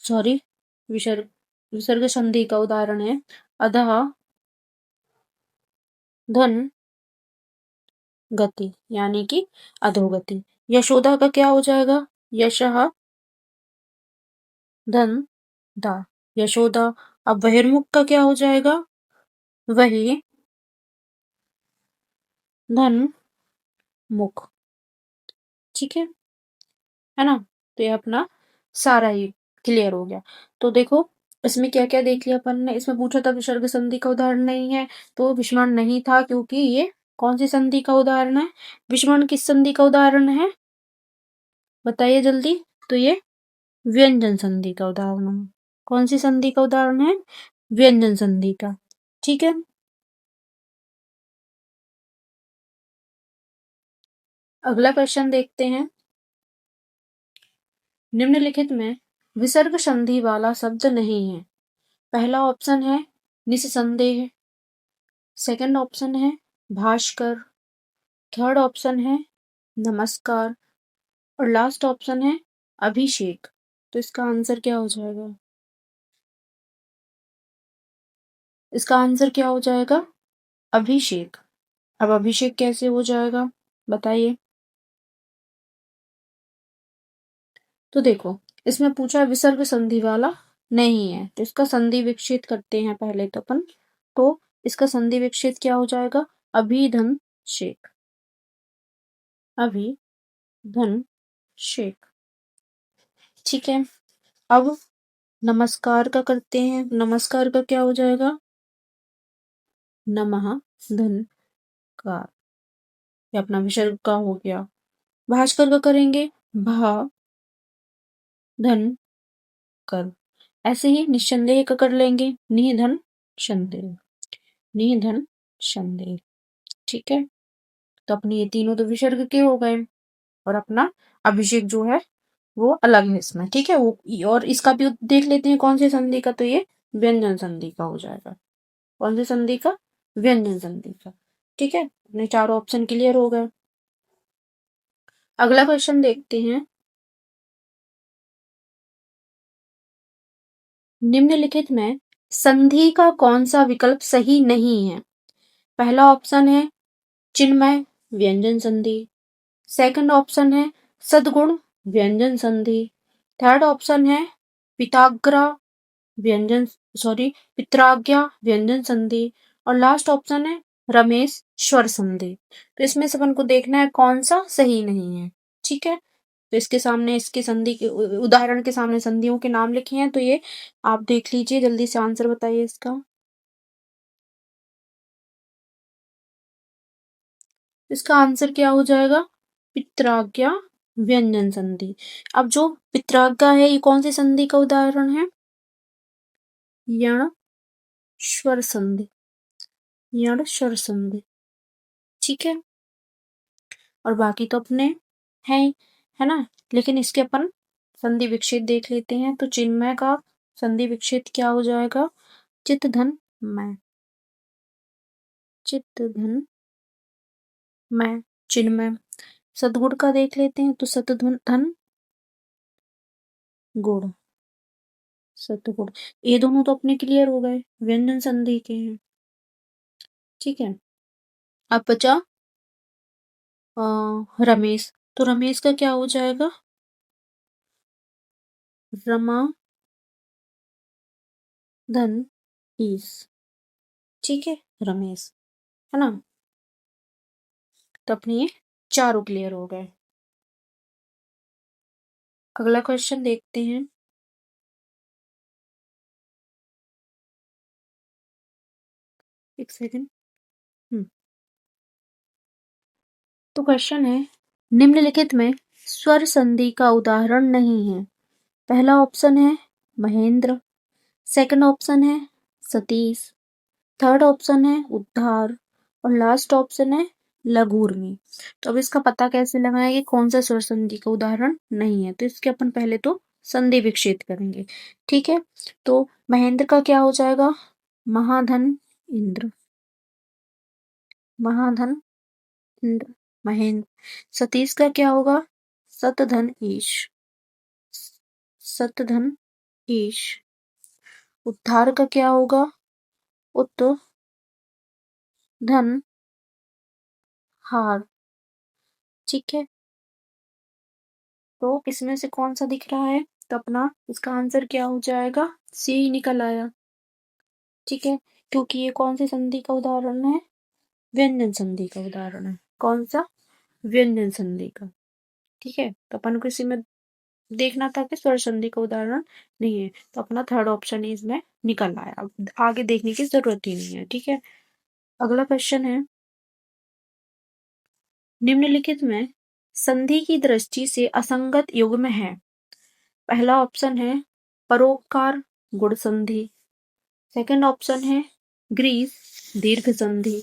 सॉरी, विसर्ग, विसर्ग संधि का उदाहरण है अधः धन गति, यानी कि अधोगति। यशोदा का क्या हो जाएगा? यशः धन दा, यशोदा। अब बहिर्मुख का क्या हो जाएगा? वही धन मुख। ठीक है ना। तो ये अपना सारा ही क्लियर हो गया। तो देखो, इसमें क्या क्या देख लिया अपन ने। इसमें पूछा था विसर्ग संधि का उदाहरण नहीं है, तो विस्मरण नहीं था, क्योंकि ये कौन सी संधि का उदाहरण है? विस्मरण किस संधि का उदाहरण है? बताइए जल्दी। तो ये व्यंजन संधि का उदाहरण है। कौन सी संधि का उदाहरण है? व्यंजन संधि का। ठीक है। अगला क्वेश्चन देखते हैं, निम्नलिखित में विसर्ग संधि वाला शब्द नहीं है। पहला ऑप्शन है निस्संदेह, सेकंड ऑप्शन है भास्कर, थर्ड ऑप्शन है नमस्कार, और लास्ट ऑप्शन है अभिषेक। तो इसका आंसर क्या हो जाएगा? इसका आंसर क्या हो जाएगा? अभिषेक। अब अभिषेक कैसे हो जाएगा, बताइए। तो देखो, इसमें पूछा विसर्ग संधि वाला नहीं है, तो इसका संधि विच्छेद करते हैं पहले तो अपन। तो इसका संधि विच्छेद क्या हो जाएगा? अभिधन शेख, अभिधन शेख। ठीक है। अब नमस्कार का करते हैं। नमस्कार का क्या हो जाएगा? नमः धन कार, ये अपना विसर्ग का हो गया। भास्कर का करेंगे, भा धन कर। ऐसे ही निस्संदेह का कर लेंगे, निधन संदेह, निधन संदेह। ठीक है, तो अपने ये तीनों तो विसर्ग के हो गए और अपना अभिषेक जो है वो अलग है इसमें। ठीक है, वो और इसका भी देख लेते हैं कौन सी संधि का, तो ये व्यंजन संधि का हो जाएगा। कौन सी संधि का? व्यंजन संधि का। ठीक है, अपने चारों ऑप्शन क्लियर हो गए। अगला क्वेश्चन देखते हैं। निम्नलिखित में संधि का कौन सा विकल्प सही नहीं है? पहला ऑप्शन है चिन्मय व्यंजन संधि, सेकंड ऑप्शन है सद्गुण व्यंजन संधि, थर्ड ऑप्शन है पिताग्रा व्यंजन पित्राज्ञा व्यंजन संधि, और लास्ट ऑप्शन है रमेश स्वर संधि। तो इसमें से अपन को देखना है कौन सा सही नहीं है। ठीक है, तो इसके सामने इसके संधि के उदाहरण के सामने संधियों के नाम लिखे हैं, तो ये आप देख लीजिए, जल्दी से आंसर बताइए इसका। इसका आंसर क्या हो जाएगा? पित्राज्ञा व्यंजन संधि। अब जो पित्राज्ञा है ये कौन सी संधि का उदाहरण है? यण स्वर संधि, यण स्वर संधि। ठीक है, और बाकी तो अपने हैं, है ना, लेकिन इसके अपन संधि विच्छेद देख लेते हैं। तो चिन्मय का संधि विच्छेद क्या हो जाएगा? चित धन मैं, चित धन मैं, चिन्मय। सदगुण का देख लेते हैं, तो सतधन धन गुण, सतगुण। ये दोनों तो अपने क्लियर हो गए, व्यंजन संधि के हैं। ठीक है, अब बचा रमेश। तो रमेश का क्या हो जाएगा? रमा धन ईस। ठीक है, रमेश, है ना। तो अपनी ये चारों क्लियर हो गए। अगला क्वेश्चन देखते हैं। एक सेकंड। तो क्वेश्चन है, निम्नलिखित में स्वर संधि का उदाहरण नहीं है। पहला ऑप्शन है महेंद्र, सेकंड ऑप्शन है सतीश, थर्ड ऑप्शन है उद्धार, और लास्ट ऑप्शन है लघुर्मी। तो अब इसका पता कैसे लगाएंगे कौन सा स्वर संधि का उदाहरण नहीं है? तो इसके अपन पहले तो संधि विच्छेद करेंगे। ठीक है, तो महेंद्र का क्या हो जाएगा? महाधन इंद्र, महाधन इंद्र, महेंद्र। सतीश का क्या होगा? सतधन ईश, सतधन ईश। उद्धार का क्या होगा? उत धन हार। ठीक है, तो इसमें से कौन सा दिख रहा है? तो अपना इसका आंसर क्या हो जाएगा? सी ही निकल आया। ठीक है, क्योंकि ये कौन सी संधि का उदाहरण है? व्यंजन संधि का उदाहरण है। कौन सा? व्यंजन संधि का। ठीक है, तो अपन को इसी में देखना था कि स्वर संधि का उदाहरण नहीं है, तो अपना थर्ड ऑप्शन ही इसमें निकल आया। अब आगे देखने की जरूरत ही नहीं है। ठीक है, अगला क्वेश्चन है, निम्नलिखित में संधि की दृष्टि से असंगत युग्म है। पहला ऑप्शन है परोपकार गुण संधि, सेकंड ऑप्शन है ग्रीस दीर्घ संधि,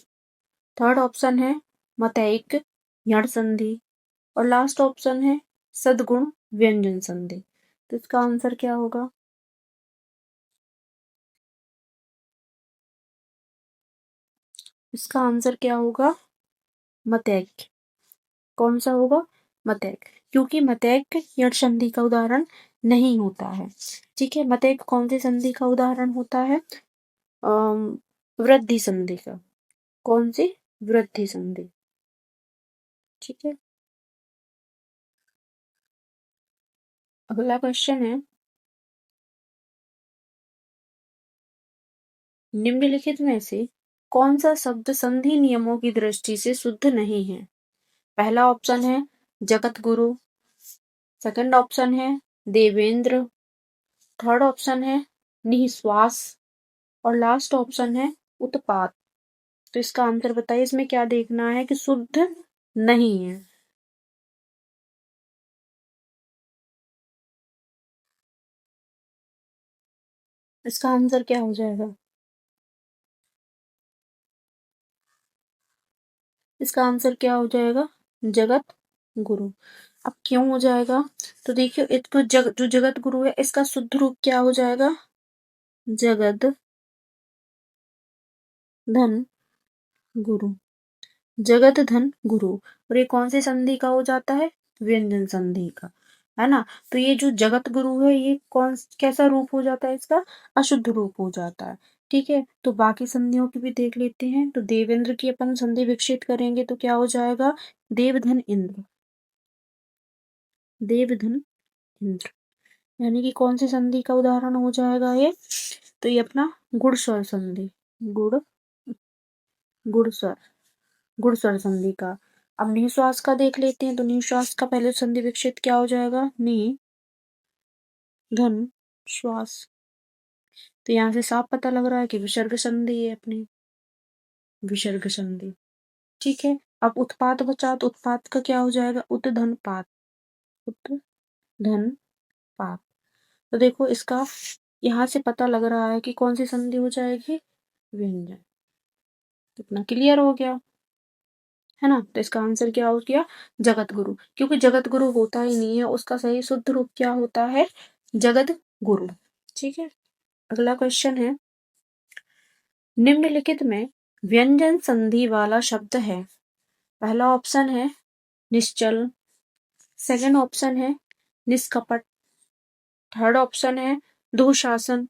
थर्ड ऑप्शन है मतैक यण संधि, और लास्ट ऑप्शन है सद्गुण व्यंजन संधि। तो इसका आंसर क्या होगा? इसका आंसर क्या होगा? मतैक। कौन सा होगा? मतैक, क्योंकि मतैक यण संधि का उदाहरण नहीं होता है। ठीक है, मतैक कौन सी संधि का उदाहरण होता है? वृद्धि संधि का। कौन सी? वृद्धि संधि। ठीक है, अगला क्वेश्चन है, निम्नलिखित में से कौन सा शब्द संधि नियमों की दृष्टि से शुद्ध नहीं है? पहला ऑप्शन है जगत गुरु, सेकंड ऑप्शन है देवेंद्र, थर्ड ऑप्शन है निश्वास, और लास्ट ऑप्शन है उत्पात। तो इसका आंसर बताइए, इसमें क्या देखना है कि शुद्ध नहीं है? इसका आंसर क्या हो जाएगा? इसका आंसर क्या हो जाएगा? जगत गुरु। अब क्यों हो जाएगा? तो देखिए, इसको जो जगत गुरु है, इसका शुद्ध रूप क्या हो जाएगा? जगत धन गुरु। जगत धन गुरु। और ये कौन सी संधि का हो जाता है? व्यंजन संधि का, है ना। तो ये जो जगत गुरु है, ये कैसा रूप हो जाता है इसका? अशुद्ध रूप हो जाता है। ठीक है, तो बाकी संधियों की भी देख लेते हैं। तो देवेंद्र की अपन संधि विकसित करेंगे तो क्या हो जाएगा? देवधन इंद्र। देवधन इंद्र, यानी कि कौन सी संधि का उदाहरण हो जाएगा ये? तो ये अपना गुड़स्वर संधि। गुड़ गुड़स्वर गुड़स्वर संधि का। अब निःश्वास का देख लेते हैं। तो निःश्वास का पहले संधि विकसित क्या हो जाएगा? नि धन श्वास। तो यहाँ से साफ पता लग रहा है कि विसर्ग संधि है अपनी, विसर्ग संधि। ठीक है, अब उत्पात बचा। तो उत्पात का क्या हो जाएगा? उत धन पात। उत धन पात। तो देखो, इसका यहाँ से पता लग रहा है कि कौन सी संधि हो जाएगी? व्यंजन। इतना क्लियर हो गया, है ना। तो इसका आंसर क्या हो गया? जगत गुरु। क्योंकि जगत गुरु होता ही नहीं है, उसका सही शुद्ध रूप क्या होता है? जगत गुरु। ठीक है, अगला क्वेश्चन है, निम्नलिखित में व्यंजन संधि वाला शब्द है। पहला ऑप्शन है निश्चल, सेकंड ऑप्शन है निष्कपट, थर्ड ऑप्शन है दुशासन,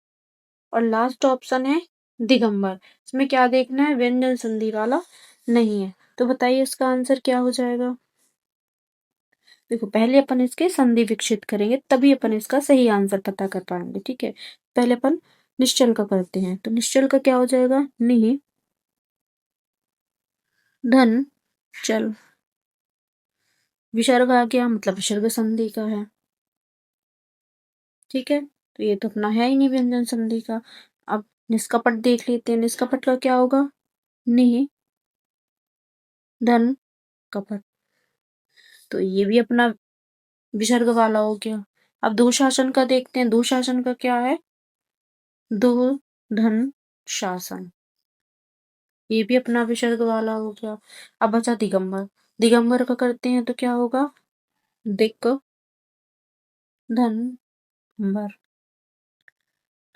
और लास्ट ऑप्शन है दिगंबर। इसमें क्या देखना है? व्यंजन संधि वाला नहीं है। तो बताइए इसका आंसर क्या हो जाएगा? देखो, पहले अपन इसके संधि विकसित करेंगे, तभी अपन इसका सही आंसर पता कर पाएंगे। ठीक है, पहले अपन निश्चल का करते हैं। तो निश्चल का क्या हो जाएगा? नि धन चल। विसर्ग आ गया, मतलब विसर्ग संधि का है। ठीक है, तो ये तो अपना है ही नहीं व्यंजन संधि का। अब निष्कपट देख लेते हैं। निष्कपट का क्या होगा? नि धन कपट। तो ये भी अपना विसर्ग वाला हो गया। अब दुशासन का देखते हैं। दुशासन का क्या है? दु धन शासन। ये भी अपना विसर्ग वाला हो गया। अब बचा दिगंबर। दिगंबर का करते हैं तो क्या होगा? दिक धन बर।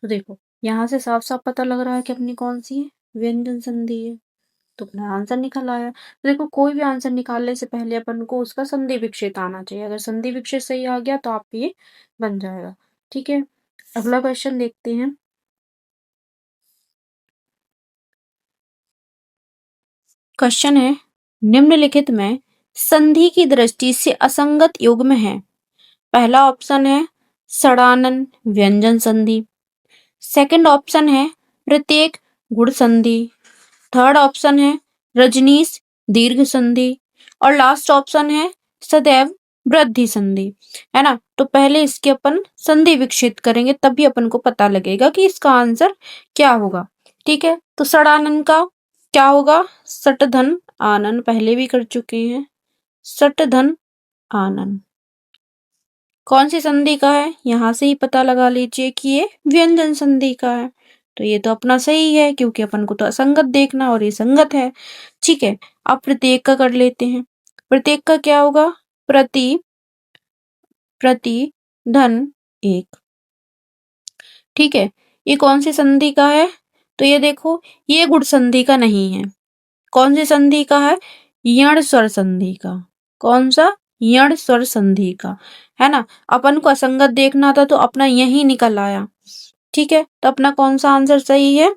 तो देखो, यहाँ से साफ साफ पता लग रहा है कि अपनी कौन सी है? व्यंजन संधि है। तो अपना आंसर निकल आया। तो देखो, कोई भी आंसर निकालने से पहले अपन को उसका संधि विक्षेप आना चाहिए। अगर संधि विक्षेप सही आ गया तो आप ये बन जाएगा। ठीक है, अगला क्वेश्चन देखते हैं। क्वेश्चन है, निम्नलिखित में संधि की दृष्टि से असंगत युग्म है। पहला ऑप्शन है षडानन व्यंजन संधि, सेकंड ऑप्शन है प्रत्येक गुण संधि, थर्ड ऑप्शन है रजनीश दीर्घ संधि, और लास्ट ऑप्शन है सदैव वृद्धि संधि, है ना। तो पहले इसके अपन संधि विकसित करेंगे, तभी अपन को पता लगेगा कि इसका आंसर क्या होगा। ठीक है, तो षडानन का क्या होगा? सट धन आनन, पहले भी कर चुके हैं। सट धन आनन कौन सी संधि का है? यहां से ही पता लगा लीजिए कि ये व्यंजन संधि का है। तो ये तो अपना सही है, क्योंकि अपन को तो असंगत देखना, और ये संगत है। ठीक है, अब प्रत्येक का कर लेते हैं। प्रत्येक का क्या होगा? प्रति प्रति धन एक। ठीक है, ये कौन सी संधि का है? तो ये देखो, ये गुण संधि का नहीं है। कौन सी संधि का है? यण स्वर संधि का। कौन सा? यण स्वर संधि का, है ना। अपन को असंगत देखना था तो अपना यही निकल आया। ठीक है, तो अपना कौन सा आंसर सही है?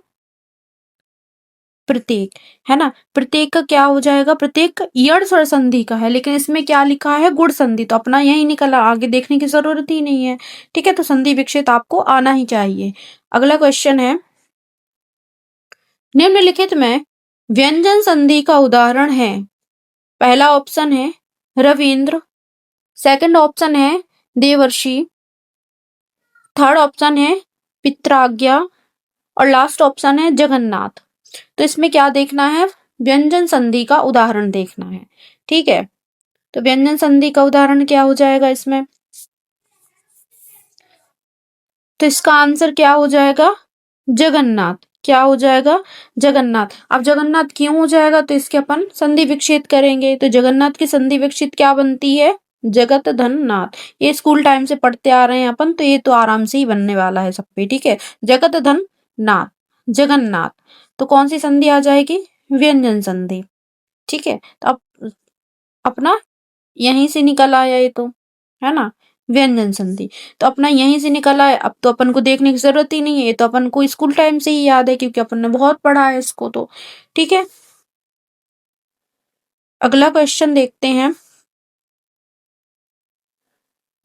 प्रत्येक, है ना। प्रत्येक का क्या हो जाएगा? प्रत्येक यण स्वर संधि का है, लेकिन इसमें क्या लिखा है? गुण संधि। तो अपना यही निकला, आगे देखने की जरूरत ही नहीं है। ठीक है, तो संधि विकसित आपको आना ही चाहिए। अगला क्वेश्चन है, निम्नलिखित में व्यंजन संधि का उदाहरण है। पहला ऑप्शन है रविंद्र, सेकंड ऑप्शन है देवर्षि, थर्ड ऑप्शन है पित्राज्ञा, और लास्ट ऑप्शन है जगन्नाथ। तो इसमें क्या देखना है? व्यंजन संधि का उदाहरण देखना है। ठीक है, तो व्यंजन संधि का उदाहरण क्या हो जाएगा इसमें? तो इसका आंसर क्या हो जाएगा? जगन्नाथ। क्या हो जाएगा? जगन्नाथ। अब जगन्नाथ क्यों हो जाएगा? तो इसके अपन संधि विच्छेद करेंगे, तो जगन्नाथ की संधि विच्छेद क्या बनती है? जगत धन नाथ। ये स्कूल टाइम से पढ़ते आ रहे हैं अपन, तो ये तो आराम से ही बनने वाला है सब पे, ठीक है। जगत धन नाथ, जगन्नाथ। तो कौन सी संधि आ जाएगी? व्यंजन संधि, ठीक है। तो अब अपना यहीं से निकल आया ये तो, है ना, व्यंजन संधि। तो अपना यहीं से निकल आया, अब तो अपन को देखने की जरूरत ही नहीं है, ये तो अपन को स्कूल टाइम से ही याद है क्योंकि अपन ने बहुत पढ़ा है इसको तो, ठीक है। अगला क्वेश्चन देखते हैं।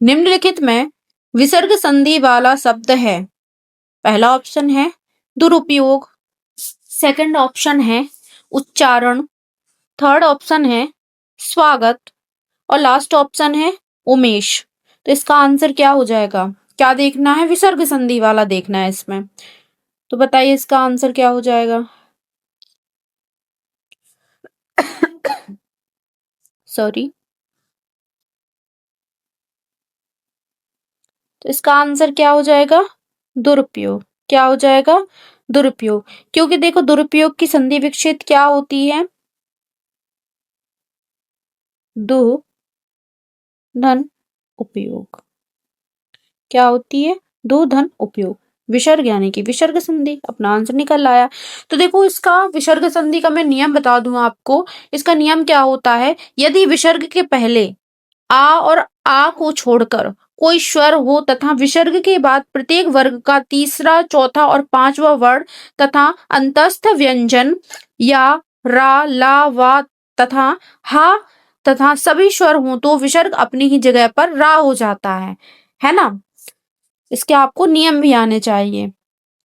निम्नलिखित में विसर्ग संधि वाला शब्द है। पहला ऑप्शन है दुरुपयोग, सेकंड ऑप्शन है उच्चारण, थर्ड ऑप्शन है स्वागत, और लास्ट ऑप्शन है उमेश। तो इसका आंसर क्या हो जाएगा? क्या देखना है? विसर्ग संधि वाला देखना है इसमें। तो बताइए इसका आंसर क्या हो जाएगा? सॉरी। तो इसका आंसर क्या हो जाएगा? दुरुपयोग। क्या हो जाएगा? दुरुपयोग। क्योंकि देखो दुरुपयोग की संधि विच्छेद क्या होती है? दु धन उपयोग। क्या होती है? दो धन उपयोग। विसर्ग यानी कि विसर्ग संधि। अपना आंसर निकल आया। तो देखो इसका विसर्ग संधि का मैं नियम बता दूं आपको। इसका नियम क्या होता है? यदि विसर्ग के पहले आ और आ को छोड़कर कोई स्वर हो तथा विसर्ग के बाद प्रत्येक वर्ग का तीसरा, चौथा और पांचवा वर्ण तथा अंतस्थ व्यंजन या रा, ला, वा तथा हा तथा सभी स्वर हों तो विसर्ग अपनी ही जगह पर रा हो जाता है ना। इसके आपको नियम भी आने चाहिए,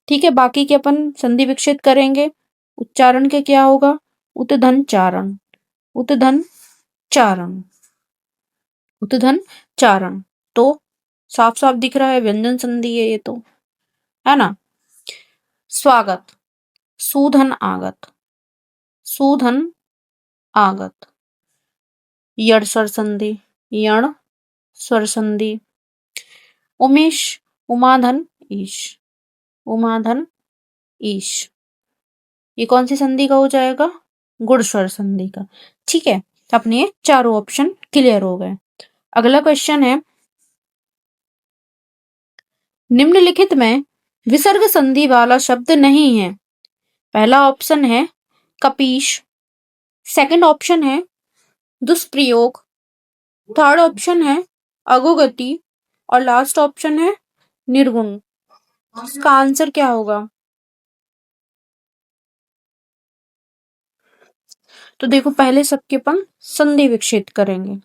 ठीक है। बाकी के अपन संधि विकसित करेंगे। उच्चारण के क्या होगा? उतधन चारण, उतधन चारण, उतधन चारण। तो साफ साफ दिख रहा है व्यंजन संधि है ये तो, है ना। स्वागत, सुधन आगत, सुधन आगत। यड़ स्वर संधि, यण स्वर संधि। उमेश, उमाधन ईश, उमाधन ईश। ये कौन सी संधि का हो जाएगा? गुण स्वर संधि का, ठीक है। अपने ये चारों ऑप्शन क्लियर हो गए। अगला क्वेश्चन है, निम्नलिखित में विसर्ग संधि वाला शब्द नहीं है। पहला ऑप्शन है कपीश, सेकंड ऑप्शन है दुष्प्रयोग, थर्ड ऑप्शन है अगोगति, और लास्ट ऑप्शन है निर्गुण। इसका आंसर क्या होगा? तो देखो पहले सबके अपन संधि विकसित करेंगे,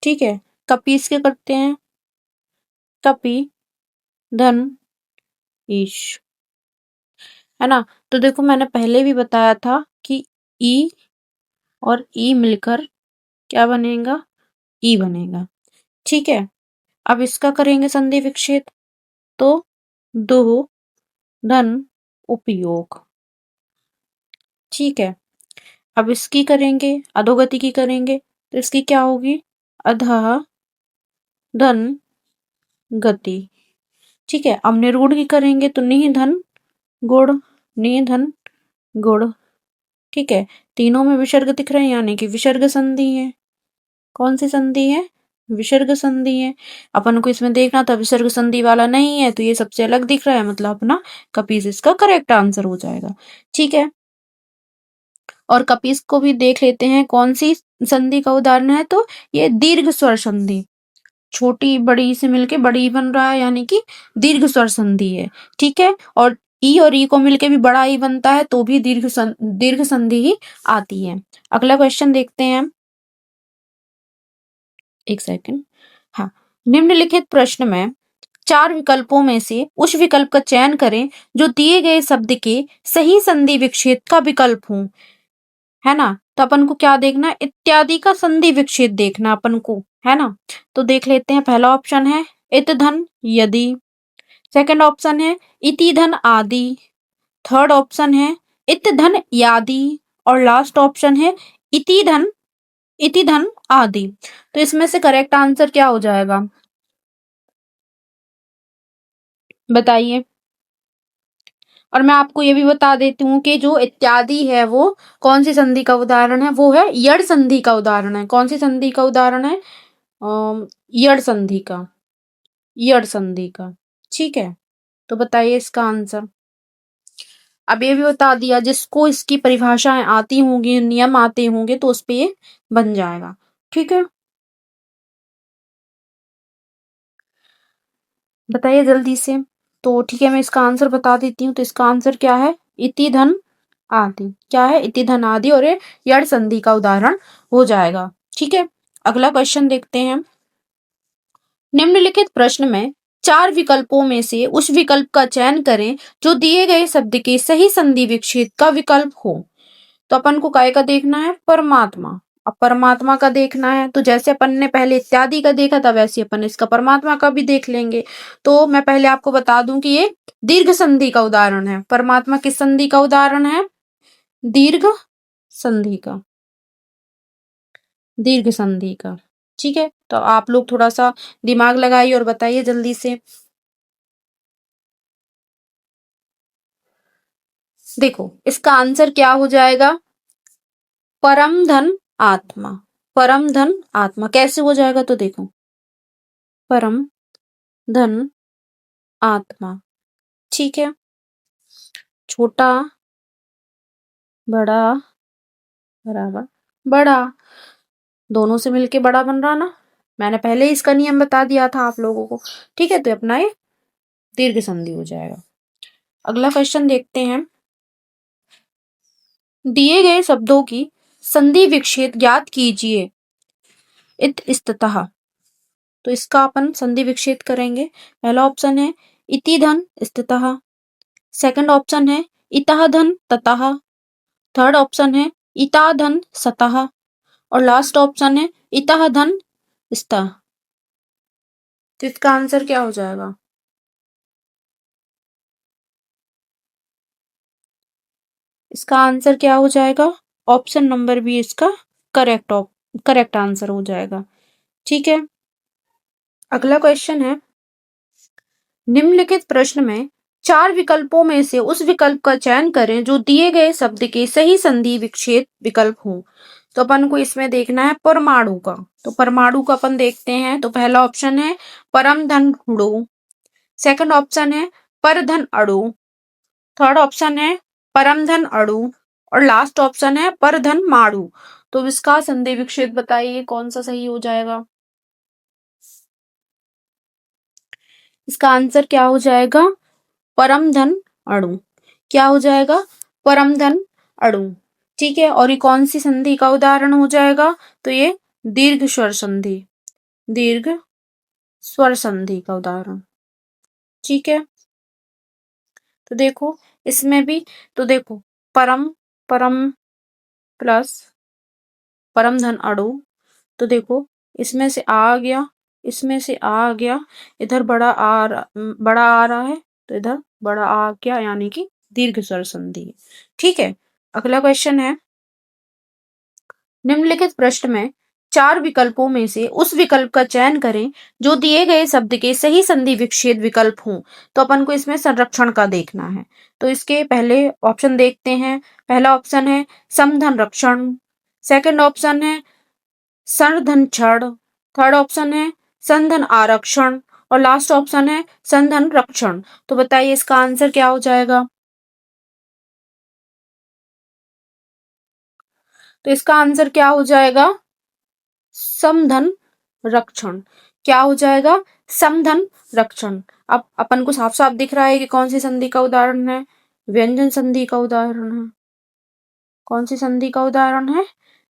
ठीक है। कपीस के करते हैं, कपि धन ईश, है ना। तो देखो मैंने पहले भी बताया था कि ई और ई मिलकर क्या बनेगा? ई बनेगा, ठीक है। अब इसका करेंगे संधि विच्छेद, तो दो धन उपयोग, ठीक है। अब इसकी करेंगे, अधोगति की करेंगे, तो इसकी क्या होगी? अधः धन गति, ठीक है। अब निर्गुण की करेंगे तो निधन गुण, निधन गुण, ठीक है। तीनों में विसर्ग दिख रहे हैं यानी कि विसर्ग संधि है। कौन सी संधि है? विसर्ग संधि है। अपन को इसमें देखना था विसर्ग संधि वाला नहीं है, तो ये सबसे अलग दिख रहा है, मतलब अपना कपीस इसका करेक्ट आंसर हो जाएगा, ठीक है। और कपीस को भी देख लेते हैं कौन सी संधि का उदाहरण है, तो ये दीर्घ स्वर संधि। छोटी बड़ी से मिलके बड़ी बन रहा है यानी कि दीर्घ स्वर संधि है, ठीक है। और ई को मिलके भी बड़ा ई बनता है तो भी दीर्घ संधि ही आती है। अगला क्वेश्चन देखते हैं, एक सेकंड। हाँ, निम्नलिखित प्रश्न में चार विकल्पों में से उस विकल्प का चयन करें जो दिए गए शब्द के सही संधि विच्छेद का विकल्प हो, है ना। तो अपन को क्या देखना? इत्यादि का संधि विच्छेद देखना अपन को, है ना। तो देख लेते हैं। पहला ऑप्शन है इत धन यदि, सेकंड ऑप्शन है इति धन आदि, थर्ड ऑप्शन है इत धन यादि, और लास्ट ऑप्शन है इति धन इति धन आदि। तो इसमें से करेक्ट आंसर क्या हो जाएगा? बताइए। और मैं आपको ये भी बता देती हूँ कि जो इत्यादि है वो कौन सी संधि का उदाहरण है, वो है यड़ संधि का उदाहरण है। कौन सी संधि का उदाहरण है? यड़ संधि का, यड़ संधि का। ठीक है, तो बताइए इसका आंसर। अब ये भी बता दिया, जिसको इसकी परिभाषाएं आती होंगी, नियम आते होंगे, तो उस पे ये बन जाएगा। ठीक है, बताइए जल्दी से। तो ठीक है, मैं इसका आंसर बता देती हूँ। तो इसका आंसर क्या है? इति धन आदि। क्या है? इति धन आदि, और ये यड़ संधि का उदाहरण हो जाएगा। ठीक है, अगला क्वेश्चन देखते हैं। निम्नलिखित प्रश्न में 4 विकल्पों में से उस विकल्प का चयन करें जो दिए गए शब्द के सही संधि विच्छेद का विकल्प हो। तो अपन को काय का देखना है? परमात्मा। अब परमात्मा का देखना है, तो जैसे अपन ने पहले इत्यादि का देखा था, वैसे अपन इसका परमात्मा का भी देख लेंगे। तो मैं पहले आपको बता दूं कि ये दीर्घ संधि का उदाहरण है। परमात्मा किस संधि का उदाहरण है? दीर्घ संधि का, दीर्घ संधि का। ठीक है, तो आप लोग थोड़ा सा दिमाग लगाइए और बताइए जल्दी से। देखो, इसका आंसर क्या हो जाएगा? परम धन आत्मा। परम धन आत्मा कैसे हो जाएगा? तो देखो, परम धन आत्मा। ठीक है, छोटा बड़ा बराबर बड़ा, दोनों से मिलके बड़ा बन रहा ना। मैंने पहले ही इसका नियम बता दिया था आप लोगों को। ठीक है, तो अपना ये दीर्घ संधि हो जाएगा। अगला क्वेश्चन देखते हैं। दिए गए शब्दों की संधि विच्छेद ज्ञात कीजिए। इत इस्ततः। तो इसका अपन संधि विच्छेद करेंगे। पहला ऑप्शन है इति धन इस्ततः। सेकंड ऑप्शन है इतः धन ततः। थर्ड ऑप्शन है इता धन सतः। और लास्ट ऑप्शन है इतः धन स्तः। तो इसका आंसर क्या हो जाएगा? इसका आंसर क्या हो जाएगा? ऑप्शन नंबर बी इसका करेक्ट करेक्ट आंसर हो जाएगा। ठीक है, अगला क्वेश्चन है। निम्नलिखित प्रश्न में 4 विकल्पों में से उस विकल्प का चयन करें जो दिए गए शब्द के सही संधि विच्छेद विकल्प हो। तो अपन को इसमें देखना है परमाणु का। तो परमाणु का अपन देखते हैं। तो पहला ऑप्शन है परम धन अणु। सेकंड ऑप्शन है परधन अणु। थर्ड ऑप्शन है परम धन अणु। और लास्ट ऑप्शन है परधन माणु। तो इसका संधि विच्छेद बताइए कौन सा सही हो जाएगा? इसका आंसर क्या हो जाएगा? परम धन अणु। क्या हो जाएगा? परम धन अणु। ठीक है, और ये कौन सी संधि का उदाहरण हो जाएगा? तो ये दीर्घ स्वर संधि, दीर्घ स्वर संधि का उदाहरण। ठीक है, तो देखो इसमें भी, तो देखो परम, परम प्लस परम धन अणु। तो देखो इसमें से आ गया, इसमें से आ गया, इधर बड़ा आ रहा है, तो इधर बड़ा आ गया, यानी कि दीर्घ स्वर संधि। ठीक है, अगला क्वेश्चन है। निम्नलिखित प्रश्न में 4 विकल्पों में से उस विकल्प का चयन करें जो दिए गए शब्द के सही संधि विच्छेद विकल्प हो। तो अपन को इसमें संरक्षण का देखना है। तो इसके पहले ऑप्शन देखते हैं। पहला ऑप्शन है समधन रक्षण। सेकंड ऑप्शन है संधन क्षण। थर्ड ऑप्शन है संधन आरक्षण। और लास्ट ऑप्शन है संधन रक्षण। तो बताइए इसका आंसर क्या हो जाएगा? तो इसका आंसर क्या हो जाएगा? समधन रक्षण। क्या हो जाएगा? समधन रक्षण। अब अपन को साफ साफ दिख रहा है कि कौन सी संधि का उदाहरण है? व्यंजन संधि का उदाहरण है। कौन सी संधि का उदाहरण है?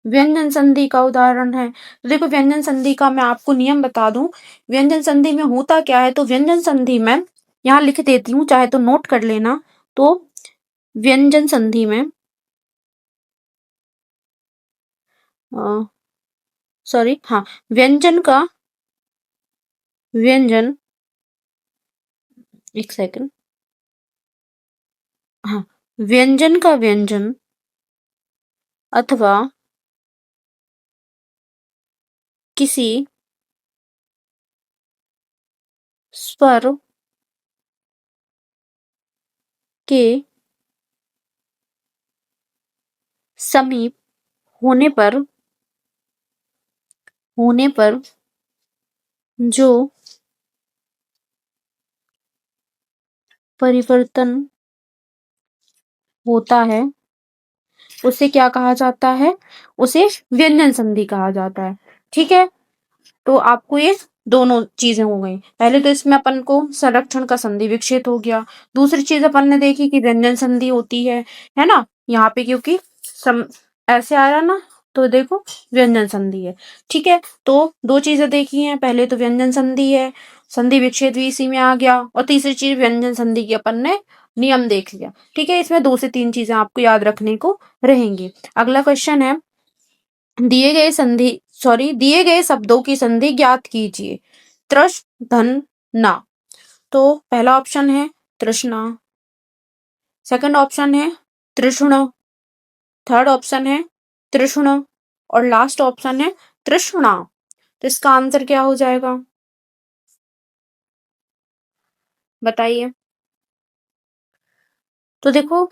व्यंजन संधि का उदाहरण है। तो देखो, व्यंजन संधि का मैं आपको नियम बता दूं। व्यंजन संधि में होता क्या है? तो व्यंजन संधि में यहाँ लिख देती हूँ, चाहे तो नोट कर लेना। तो व्यंजन संधि में, सॉरी, हाँ, व्यंजन का व्यंजन, एक सेकंड, हाँ, व्यंजन का व्यंजन अथवा किसी स्वर के समीप होने पर जो परिवर्तन होता है उसे क्या कहा जाता है? उसे व्यंजन संधि कहा जाता है। ठीक है, तो आपको ये दोनों चीजें हो गई। पहले तो इसमें अपन को संरक्षण का संधि विच्छेद हो गया। दूसरी चीज अपन ने देखी कि व्यंजन संधि होती है ना? यहाँ पे क्योंकि सम ऐसे आ रहा ना, तो देखो व्यंजन संधि है। ठीक है, तो दो चीजें देखी हैं। पहले तो व्यंजन संधि है, संधि विच्छेद भी इसी में आ गया, और तीसरी चीज व्यंजन संधि की अपन ने नियम देख लिया। ठीक है, इसमें 2 से 3 चीजें आपको याद रखने को रहेंगी। अगला क्वेश्चन है, दिए गए शब्दों की संधि ज्ञात कीजिए। तृष धन ना। तो पहला ऑप्शन है तृष्णा, सेकंड ऑप्शन है तृष्ण, थर्ड ऑप्शन है तृष्ण, और लास्ट ऑप्शन है तृष्णा। तो इसका आंसर क्या हो जाएगा, बताइए। तो देखो,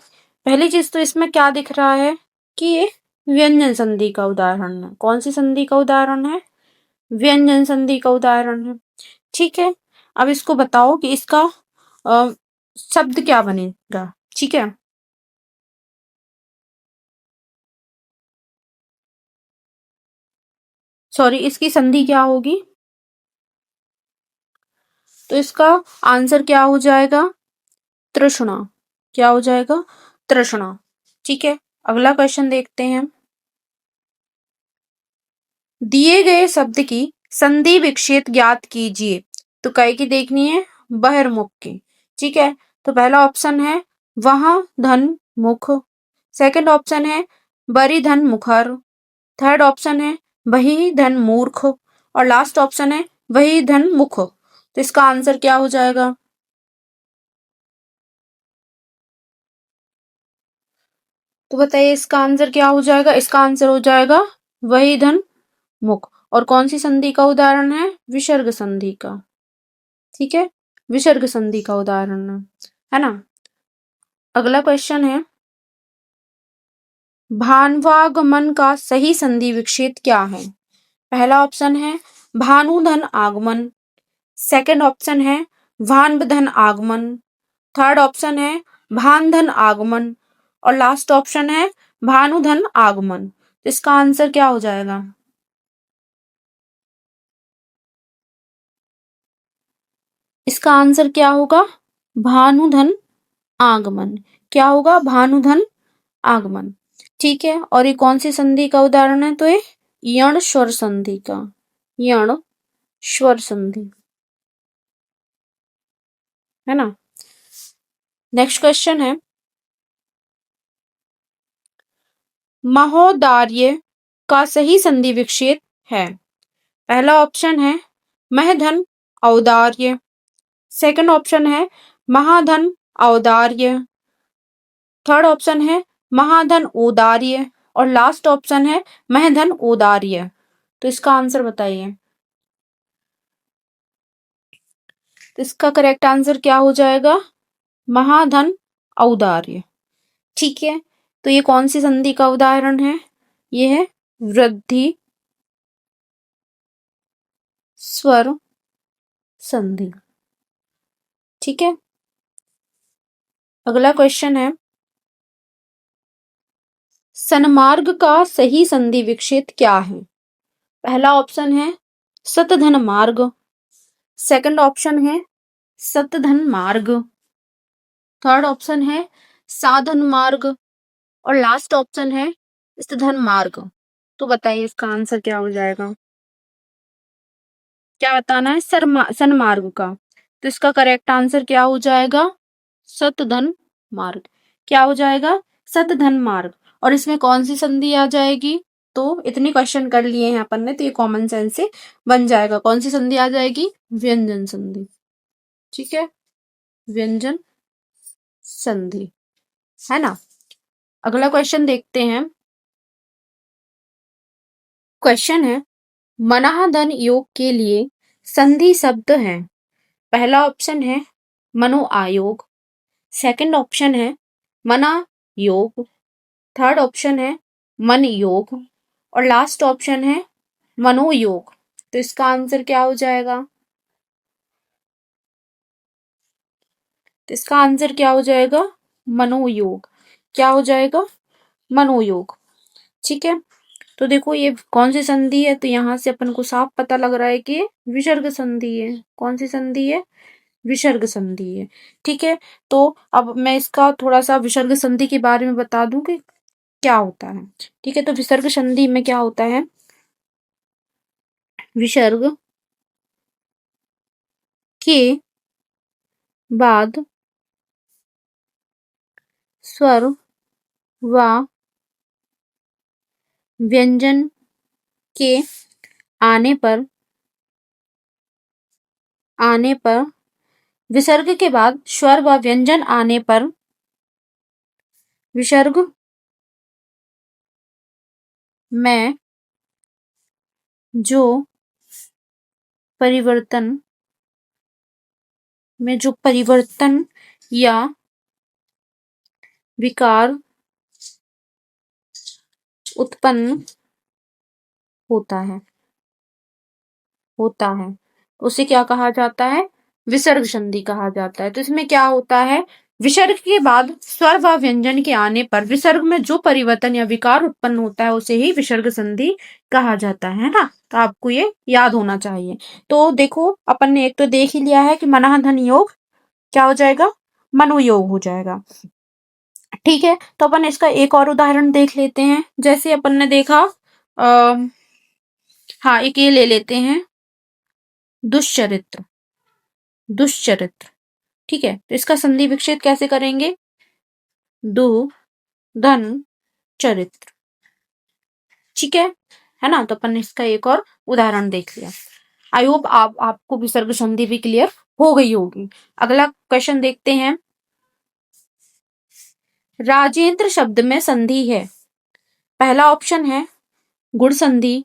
पहली चीज तो इसमें क्या दिख रहा है कि ये व्यंजन संधि का उदाहरण है। कौन सी संधि का उदाहरण है? व्यंजन संधि का उदाहरण है। ठीक है, अब इसको बताओ कि इसका शब्द क्या बनेगा। ठीक है, सॉरी, इसकी संधि क्या होगी? तो इसका आंसर क्या हो जाएगा? तृष्णा। क्या हो जाएगा? तृष्णा। ठीक है, अगला क्वेश्चन देखते हैं। दिए गए शब्द की संधि विच्छेद ज्ञात कीजिए। तो कई की देखनी है, बहिर्मुख की। ठीक है, तो पहला ऑप्शन है वहां धन मुख, सेकंड ऑप्शन है बरी धन मुखर, थर्ड ऑप्शन है वही धन मूर्ख, और लास्ट ऑप्शन है वही धन मुख। तो इसका आंसर क्या हो जाएगा? तो बताइए इसका आंसर क्या हो जाएगा? इसका आंसर हो जाएगा वही धन मुख। और कौन सी संधि का उदाहरण है? विसर्ग संधि का। ठीक है, विसर्ग संधि का उदाहरण है ना? अगला क्वेश्चन है, भान्वागमन का सही संधि विच्छेद क्या है? पहला ऑप्शन है भानुधन आगमन, सेकंड ऑप्शन है भान्वधन आगमन, थर्ड ऑप्शन है भानधन आगमन, और लास्ट ऑप्शन है भानुधन आगमन। तो इसका आंसर क्या हो जाएगा? इसका आंसर क्या होगा? भानुधन आगमन। क्या होगा? भानुधन आगमन। ठीक है, और ये कौन सी संधि का उदाहरण है? तो ये यण स्वर संधि का, यण स्वर संधि, है ना? नेक्स्ट क्वेश्चन है, महोदार्य का सही संधि विच्छेद है। पहला ऑप्शन है महधन औदार्य, सेकंड ऑप्शन है महाधन औदार्य, थर्ड ऑप्शन है महाधन औदार्य, और लास्ट ऑप्शन है महधन औदार्य। तो इसका आंसर बताइए। तो इसका करेक्ट आंसर क्या हो जाएगा? महाधन औदार्य। ठीक है, तो ये कौन सी संधि का उदाहरण है? ये है वृद्धि स्वर संधि। ठीक है, अगला क्वेश्चन है, सन्मार्ग का सही संधि विच्छेद क्या है? पहला ऑप्शन है सतधन मार्ग, सेकंड ऑप्शन है सतधन मार्ग, थर्ड ऑप्शन है साधन मार्ग, और लास्ट ऑप्शन है स्थधन मार्ग। तो बताइए इसका आंसर क्या हो जाएगा? क्या बताना है? सन्मार्ग का। तो इसका करेक्ट आंसर क्या हो जाएगा? सतधन मार्ग। क्या हो जाएगा? सतधन मार्ग। और इसमें कौन सी संधि आ जाएगी? तो इतने क्वेश्चन कर लिए हैं अपन ने, तो ये कॉमन सेंस से बन जाएगा। कौन सी संधि आ जाएगी? व्यंजन संधि। ठीक है, व्यंजन संधि, है ना? अगला क्वेश्चन देखते हैं। क्वेश्चन है, मनाधन योग के लिए संधि शब्द है। पहला ऑप्शन है मनो आयोग, सेकंड ऑप्शन है मना योग, थर्ड ऑप्शन है मन योग और लास्ट ऑप्शन है मनोयोग। तो इसका आंसर क्या हो जाएगा? तो इसका आंसर क्या हो जाएगा? मनोयोग। क्या हो जाएगा? मनोयोग। ठीक है, तो देखो ये कौन सी संधि है, तो यहाँ से अपन को साफ पता लग रहा है कि ये विसर्ग संधि है। कौन सी संधि है? विसर्ग संधि है। ठीक है, तो अब मैं इसका थोड़ा सा विसर्ग संधि के बारे में बता दूं कि क्या होता है। ठीक है, तो विसर्ग संधि में क्या होता है? विसर्ग के बाद स्वर व व्यंजन के आने पर विसर्ग के बाद स्वर व व्यंजन आने पर विसर्ग में जो परिवर्तन या विकार उत्पन्न होता है उसे क्या कहा जाता है? विसर्ग संधि कहा जाता है। तो इसमें क्या होता है? विसर्ग के बाद स्वर व व्यंजन के आने पर विसर्ग में जो परिवर्तन या विकार उत्पन्न होता है उसे ही विसर्ग संधि कहा जाता है ना। तो आपको ये याद होना चाहिए। तो देखो अपन ने एक तो देख ही लिया है कि मनाह धन योग क्या हो जाएगा? मनोयोग हो जाएगा। ठीक है, तो अपन इसका एक और उदाहरण देख लेते हैं। जैसे अपन ने देखा हाँ एक ये ले लेते हैं, दुष्चरित्र। दुष्चरित्र, ठीक है, तो इसका संधि विच्छेद कैसे करेंगे? दु धन चरित्र। ठीक है ना। तो अपन ने इसका एक और उदाहरण देख लिया। आई होप आपको विसर्ग संधि भी क्लियर हो गई होगी। अगला क्वेश्चन देखते हैं। राजेंद्र शब्द में संधि है। पहला ऑप्शन है गुण संधि,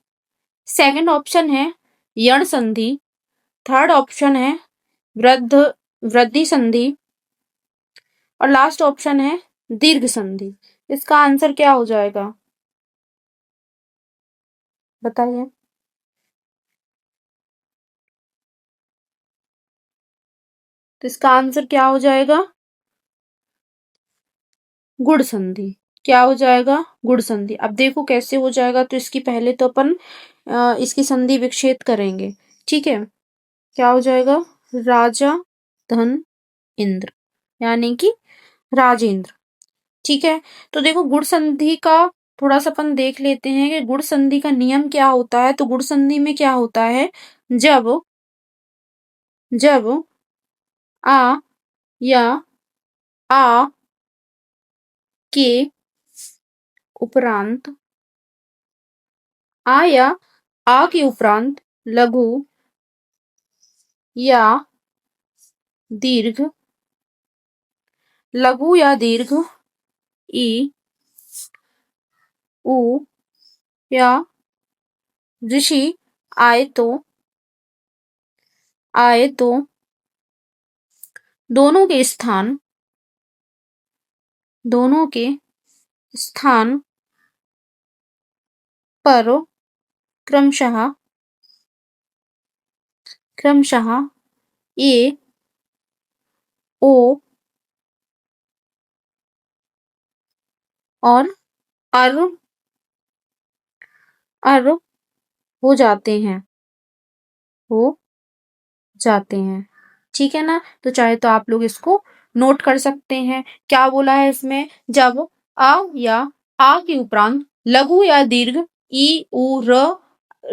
सेकंड ऑप्शन है यण संधि, थर्ड ऑप्शन है वृद्धि संधि और लास्ट ऑप्शन है दीर्घ संधि। इसका आंसर क्या हो जाएगा? बताइए। तो इसका आंसर क्या हो जाएगा? गुण संधि। क्या हो जाएगा? गुण संधि। अब देखो कैसे हो जाएगा। तो इसकी पहले तो अपन इसकी संधि विच्छेद करेंगे। ठीक है, क्या हो जाएगा? राजा धन इंद्र, यानी कि राजेंद्र। ठीक है, तो देखो गुण संधि का थोड़ा सा अपन देख लेते हैं कि गुण संधि का नियम क्या होता है। तो गुण संधि में क्या होता है? जब जब आ या आ के उपरांत आ के उपरांत लघु या दीर्घ ई उ या ऋषि आए तो दोनों के स्थान पर क्रमशः ए ओ और अर अर हो जाते हैं हो जाते हैं। ठीक है ना। तो चाहे तो आप लोग इसको नोट कर सकते हैं। क्या बोला है इसमें? जब अ या आ के उपरांत लघु या दीर्घ ई उ र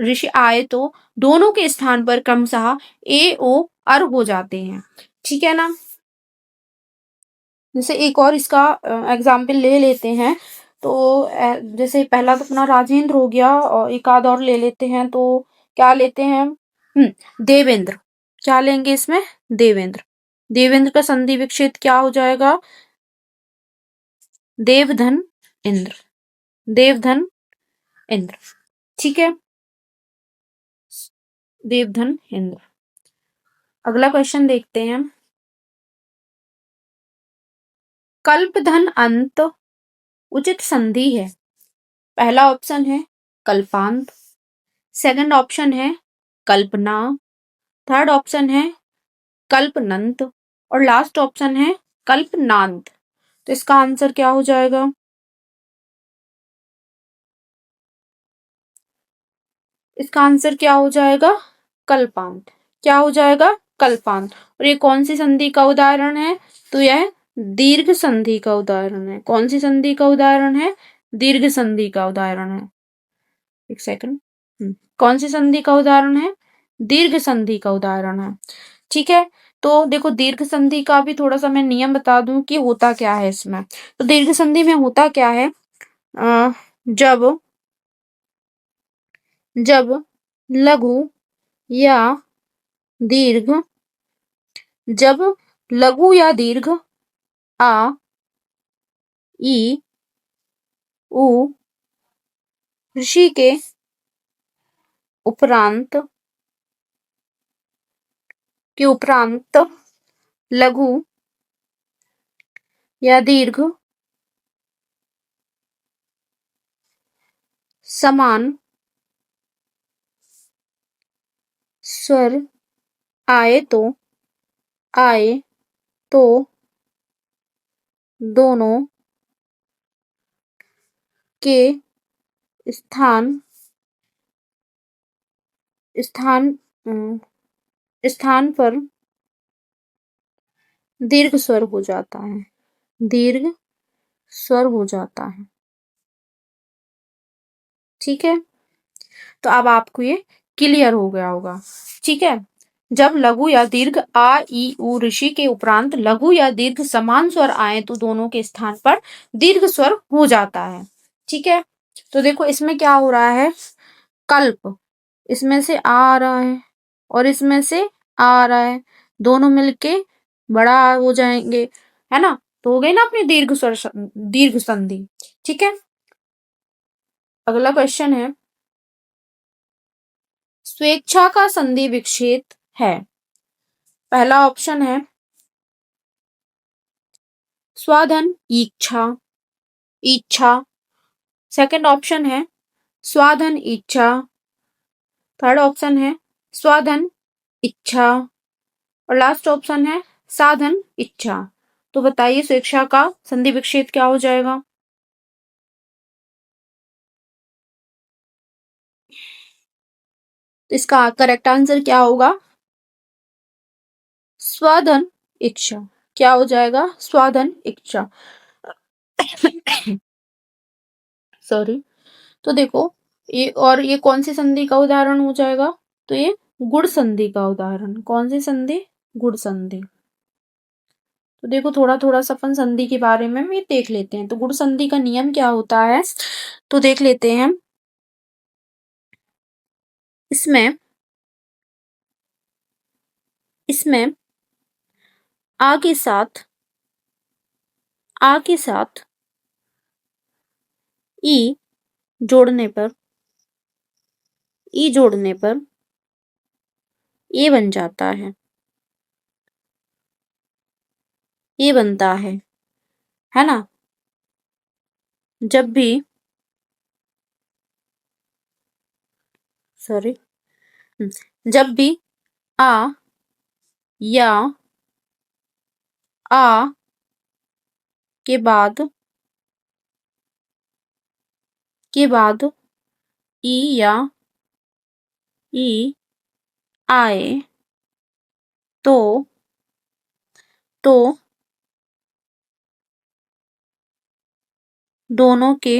ऋषि आए तो दोनों के स्थान पर क्रमशः ए ओ अर हो जाते हैं। ठीक है ना। जैसे एक और इसका एग्जाम्पल ले लेते हैं। तो जैसे पहला तो अपना राजेंद्र हो गया और एक आध और ले लेते हैं। तो क्या लेते हैं? देवेंद्र। क्या लेंगे इसमें? देवेंद्र। देवेंद्र का संधि विच्छेद क्या हो जाएगा? देवधन इंद्र। देवधन इंद्र। ठीक है, देवधन इंद्र। अगला क्वेश्चन देखते हैं। कल्प धन अंत उचित संधि है। पहला ऑप्शन है कल्पांत, सेकंड ऑप्शन है कल्पना, थर्ड ऑप्शन है कल्पनंत और लास्ट ऑप्शन है कल्पनांत। तो इसका आंसर क्या हो जाएगा? इसका आंसर क्या हो जाएगा? कल्पांत। क्या हो जाएगा? कल्पांत। और ये कौन सी संधि का उदाहरण है? तो यह दीर्घ संधि का उदाहरण है। कौन सी संधि का उदाहरण है? दीर्घ संधि का उदाहरण है। एक सेकंड। कौन सी संधि का उदाहरण है? दीर्घ संधि का उदाहरण है। ठीक है। तो देखो दीर्घ संधि का भी थोड़ा सा मैं नियम बता दूं कि होता क्या है इसमें। तो दीर्घ संधि में होता क्या है? जब जब लघु या दीर्घ जब लघु या दीर्घ आ ई उ ऋषि के उपरांत लघु या दीर्घ समान स्वर आए तो दोनों के स्थान स्थान स्थान पर दीर्घ स्वर हो जाता है। दीर्घ स्वर हो जाता है। ठीक है। तो अब आपको ये क्लियर हो गया होगा। ठीक है। जब लघु या दीर्घ आ ई उ ऋषि के उपरांत लघु या दीर्घ समान स्वर आए तो दोनों के स्थान पर दीर्घ स्वर हो जाता है। ठीक है। तो देखो इसमें क्या हो रहा है? कल्प, इसमें से आ रहा है और इसमें से आ रहा है, दोनों मिलके बड़ा हो जाएंगे, है ना? तो हो गई ना अपनी दीर्घ संधि। ठीक है। अगला क्वेश्चन है, स्वेच्छा का संधि विच्छेद है। पहला ऑप्शन है स्वाधन इच्छा इच्छा, सेकंड ऑप्शन है स्वाधन इच्छा, थर्ड ऑप्शन है स्वाधन इच्छा और लास्ट ऑप्शन है साधन इच्छा। तो बताइए स्वेच्छा का संधि विच्छेद क्या हो जाएगा? तो इसका करेक्ट आंसर क्या होगा? स्वाधन इच्छा। क्या हो जाएगा? स्वाधन इच्छा। सॉरी। तो देखो ये कौन सी संधि का उदाहरण हो जाएगा? तो ये गुण संधि का उदाहरण। कौन सी संधि? गुण संधि। तो देखो थोड़ा थोड़ा सा अपन संधि के बारे में भी देख लेते हैं। तो गुण संधि का नियम क्या होता है तो देख लेते हैं। इसमें इसमें आ के साथ ई जोड़ने पर ये बन जाता है, ये बनता है ना? जब भी सॉरी जब भी आ या आ के बाद ई या ई आए तो दोनों के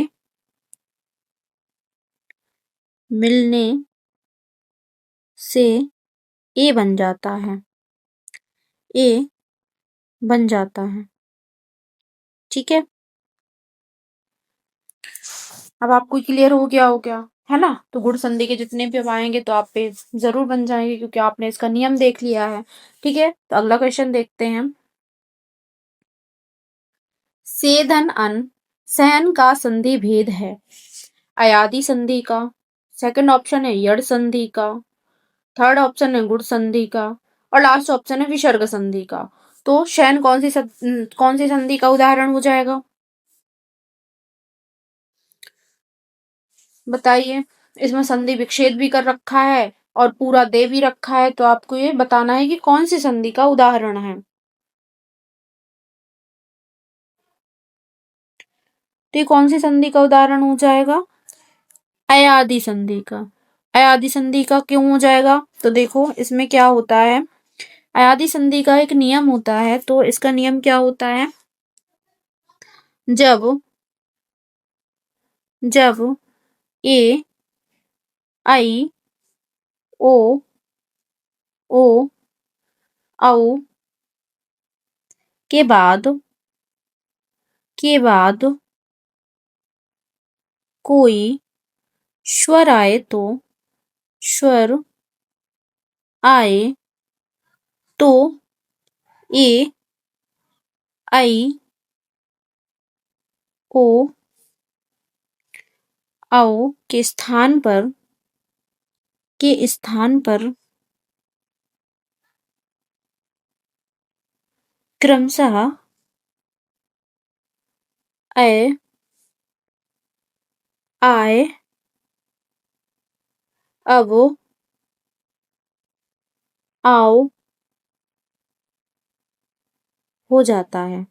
मिलने से ए बन जाता है। ए बन जाता है। ठीक है। अब आपको क्लियर हो गया, है ना? तो गुण संधि के जितने भी अब आएंगे तो आप पे जरूर बन जाएंगे क्योंकि आपने इसका नियम देख लिया है। ठीक है। तो अगला क्वेश्चन देखते हैं। सेधन अन सहन का संधि भेद है। अयादि संधि का, सेकंड ऑप्शन है यड़ संधि का, थर्ड ऑप्शन है गुण संधि का और लास्ट ऑप्शन है विसर्ग संधि का। तो शयन कौन सी संधि का उदाहरण हो जाएगा? बताइए। इसमें संधि विच्छेद भी कर रखा है और पूरा दे भी रखा है, तो आपको ये बताना है कि कौन सी संधि का उदाहरण है। तो ये कौन सी संधि का उदाहरण हो जाएगा? अयादि संधि का। अयादि संधि का क्यों हो जाएगा? तो देखो इसमें क्या होता है, अयादि संधि का एक नियम होता है। तो इसका नियम क्या होता है? जब जब ए आई ओ ओ औ के बाद कोई स्वर आए तो स्वर आए तो ए आई ओ औ के स्थान पर क्रमशः ए आए अब आओ हो जाता है,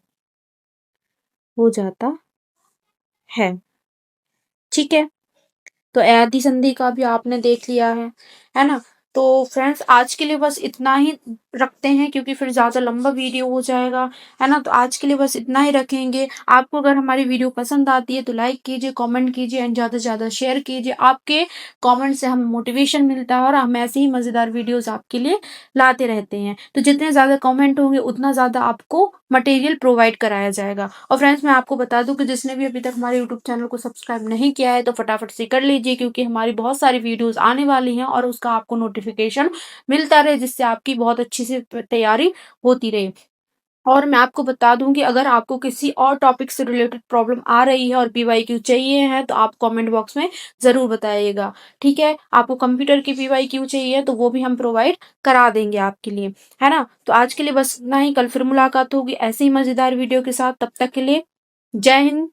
हो जाता है। ठीक है, तो अयादि संधि का भी आपने देख लिया है ना? तो फ्रेंड्स आज के लिए बस इतना ही रखते हैं, क्योंकि फिर ज़्यादा लंबा वीडियो हो जाएगा, है ना? तो आज के लिए बस इतना ही रखेंगे। आपको अगर हमारी वीडियो पसंद आती है तो लाइक कीजिए, कमेंट कीजिए एंड ज़्यादा से ज़्यादा शेयर कीजिए। आपके कमेंट से हमें मोटिवेशन मिलता है और हम ऐसे ही मज़ेदार वीडियोज़ आपके लिए लाते रहते हैं। तो जितने ज़्यादा कमेंट होंगे उतना ज़्यादा आपको मटेरियल प्रोवाइड कराया जाएगा। और फ्रेंड्स मैं आपको बता दूं कि जिसने भी अभी तक हमारे यूट्यूब चैनल को सब्सक्राइब नहीं किया है तो फटाफट से कर लीजिए, क्योंकि हमारी बहुत सारी वीडियोस आने वाली हैं और उसका आपको नोटिफिकेशन मिलता रहे, जिससे आपकी बहुत अच्छी से तैयारी होती रहे। और मैं आपको बता दूं कि अगर आपको किसी और टॉपिक से रिलेटेड प्रॉब्लम आ रही है और पीवाईक्यू चाहिए है तो आप कमेंट बॉक्स में ज़रूर बताइएगा। ठीक है, आपको कंप्यूटर की पीवाईक्यू चाहिए तो वो भी हम प्रोवाइड करा देंगे आपके लिए, है ना? तो आज के लिए बस इतना ही, कल फिर मुलाकात होगी ऐसे ही मज़ेदार वीडियो के साथ। तब तक के लिए जय हिंद।